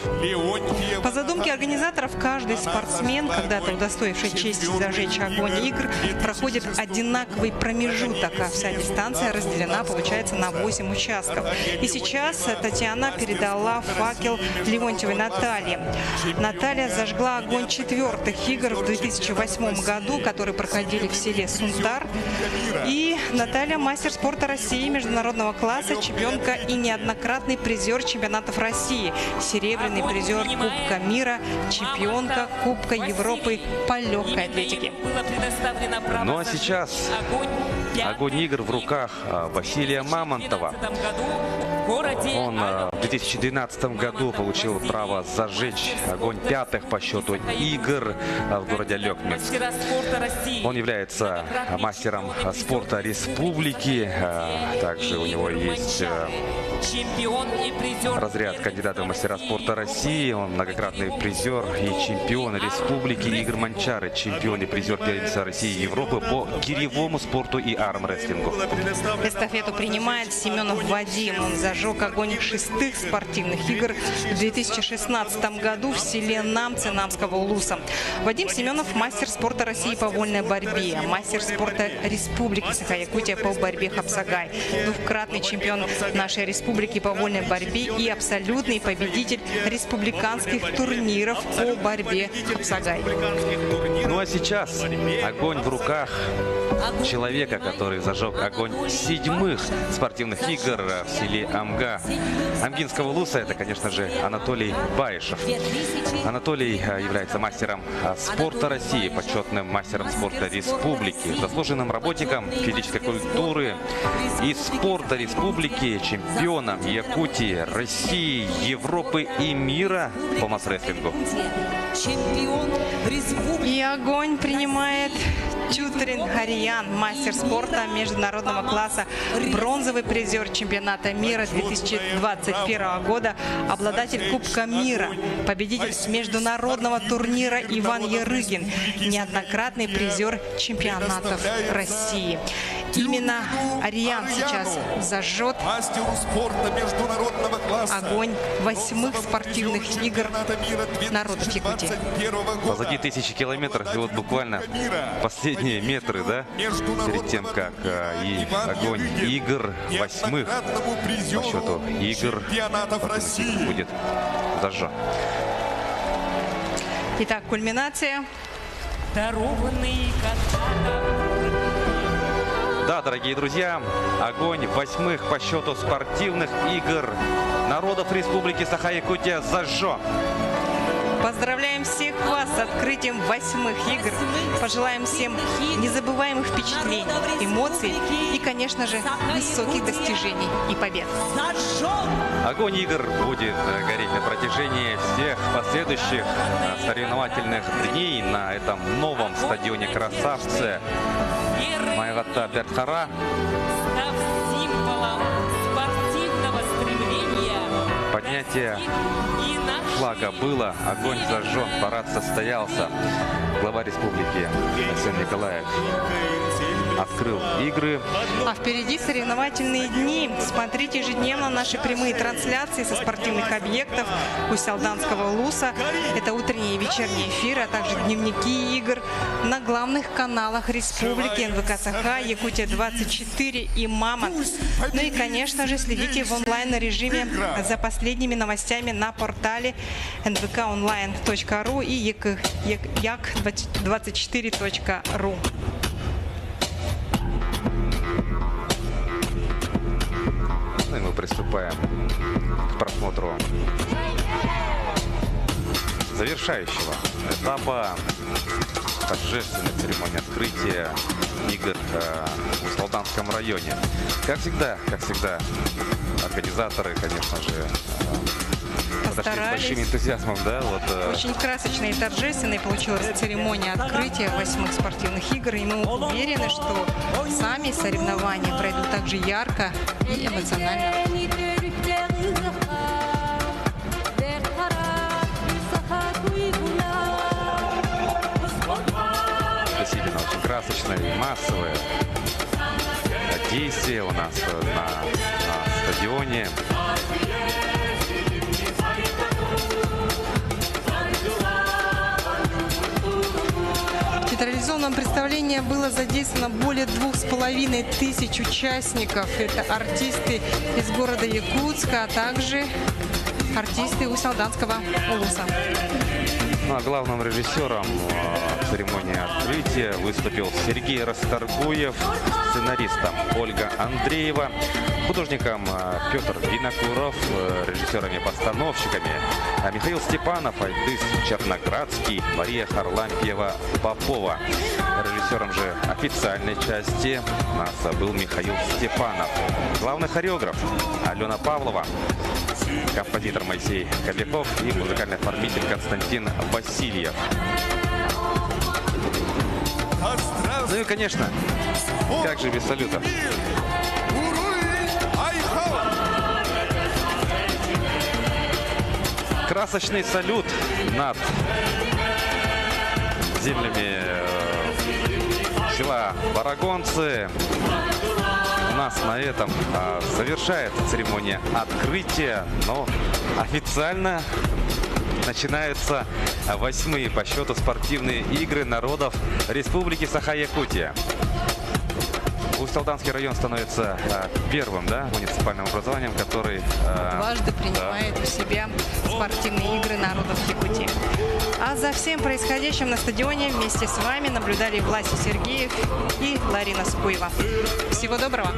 По задумке организаторов, каждый спортсмен, когда-то удостоивший чести зажечь огонь игр, проходит одинаковый промежуток, а вся дистанция разделена, получается, на 8 участков. И сейчас Татьяна передала факел Леонтьевой Наталье. Наталья зажгла огонь 4-х игр в 2008 году, которые проходили в селе Сунтар. И Наталья мастер спорта России международного класса, чемпионка и неоднократный призер чемпионатов России, серебряный призер Кубка мира, чемпионка Кубка Европы по легкой атлетике. Ну а сейчас огонь игр в руках Василия Мамонтова. Он в 2012 году получил право зажечь огонь 5-х по счету игр в городе Лёкминск. Он является мастером спорта республики. Также у него есть чемпион и призер. Разряд кандидата в мастера спорта России. Он многократный призер и чемпион республики. Игорь Манчары, чемпион и призер первенства России и Европы по киревому спорту и армрестлингу. Эстафету принимает Семенов Вадим. Он зажег огонь 6-х спортивных игр в 2016 году в селе Намцы Намского улуса. Вадим Семенов – мастер спорта России по вольной борьбе, мастер спорта Республики Саха-Якутия по борьбе Хапсагай, двукратный чемпион нашей республики по вольной борьбе и абсолютный победитель республиканских турниров по борьбе Хапсагай. Ну а сейчас огонь в руках человека, который зажег огонь 7-х спортивных игр в селе Амга Амгинского улуса. Это, конечно же, Анатолий Баишев. Анатолий является мастером спорта России, почетным мастером спорта республики, заслуженным работником физической культуры и спорта республики, чемпионом Якутии, России, Европы и мира по масс-рестлингу. И огонь принимает Чутрин Хариян, мастер спорта международного класса, бронзовый призер чемпионата мира 2021 года, обладатель Кубка мира, победитель международного турнира Иван Ярыгин, неоднократный призер чемпионатов России. Именно Ариан сейчас зажжет огонь 8-х спортивных игр народов Якутии. Позади 1000 километров, и вот буквально последние метры, да, перед тем, как и огонь игр 8-х по счету игр будет зажжен. Итак, кульминация. Да, дорогие друзья, огонь 8-х по счету спортивных игр народов Республики Саха-Якутия зажжен. Поздравляем всех вас с открытием 8-х игр. Пожелаем всем незабываемых впечатлений, эмоций и, конечно же, высоких достижений и побед. Огонь игр будет гореть на протяжении всех последующих соревновательных дней на этом новом стадионе «Красавцы» Майгатта Бертхара. Поднятие флага было, огонь зажжен, парад состоялся. Глава республики Арсений Николаев открыл игры. А впереди соревновательные дни. Смотрите ежедневно наши прямые трансляции со спортивных объектов Усть-Алданского улуса. Это утренние и вечерние эфиры, а также дневники игр на главных каналах республики НВК Саха, Якутия 24 и Мамонт. Ну и, конечно же, следите в онлайн-режиме за последними новостями на портале nvkonline.ru и як24.ru. Ну и мы приступаем к просмотру завершающего этапа торжественной церемонии открытия игр в Усть-Алданском районе. Как всегда, организаторы, конечно же, подошли с большим энтузиазмом, да? Вот, Очень красочной и торжественной получилась церемония открытия 8-х спортивных игр. И мы уверены, что сами соревнования пройдут также ярко и эмоционально. Действительно, очень красочное и массовое действие у нас на стадионе. В театрализованном представлении было задействовано более 2500 участников. Это артисты из города Якутска, а также артисты Усть-Алданского улуса. Ну, а главным режиссером церемонии открытия выступил Сергей Расторгуев, сценаристом Ольга Андреева, художником Петр Винокуров, режиссерами-постановщиками Михаил Степанов, Айдыс Черноградский, Мария Харлампьева-Попова. Режиссером же официальной части у нас был Михаил Степанов. Главный хореограф Алена Павлова, композитор Моисей Кобяков и музыкальный оформитель Константин Васильев. Ну и, конечно, как же без салютов. красочный салют над землями села Барагонцы. У нас на этом завершается церемония открытия, но официально начинаются 8-е по счету спортивные игры народов Республики Саха-Якутия. Усть-Алданский район становится первым, муниципальным образованием, который дважды принимает у себя спортивные игры народов Якутии. А за всем происходящим на стадионе вместе с вами наблюдали Власий Сергеев и Ларина Скуева. Всего доброго!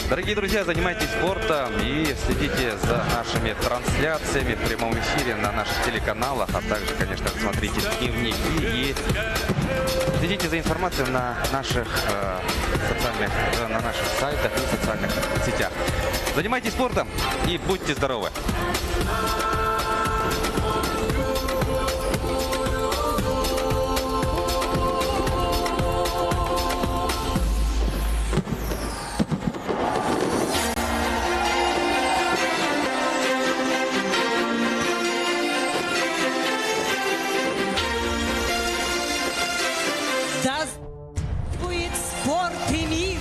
Дорогие друзья, занимайтесь спортом и следите за нашими трансляциями в прямом эфире на наших телеканалах, а также, конечно, смотрите дневники и следите за информацией на наших сайтах и социальных сетях. Занимайтесь спортом и будьте здоровы! Спорт и мир!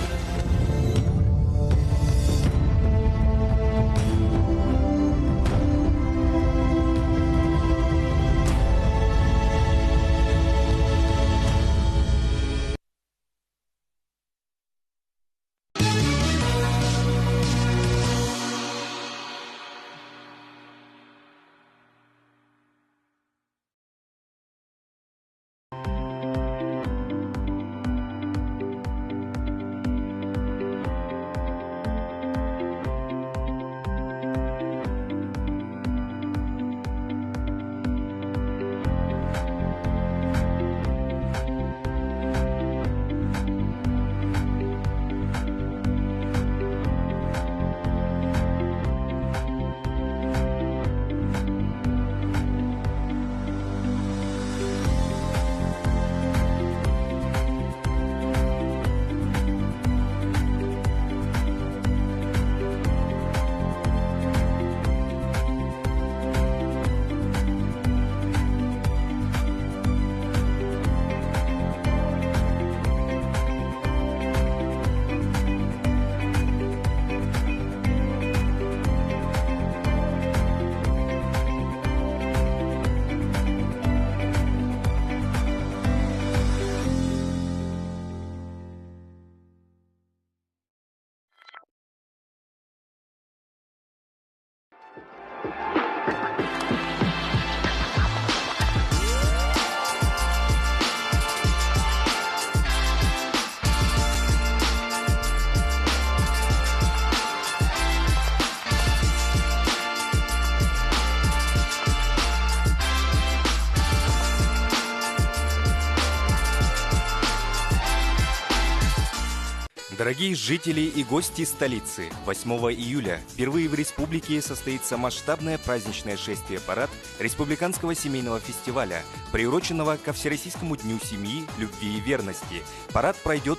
Дорогие жители и гости столицы, 8 июля впервые в республике состоится масштабное праздничное шествие-парад Республиканского семейного фестиваля, приуроченного ко Всероссийскому дню семьи, любви и верности. Парад пройдет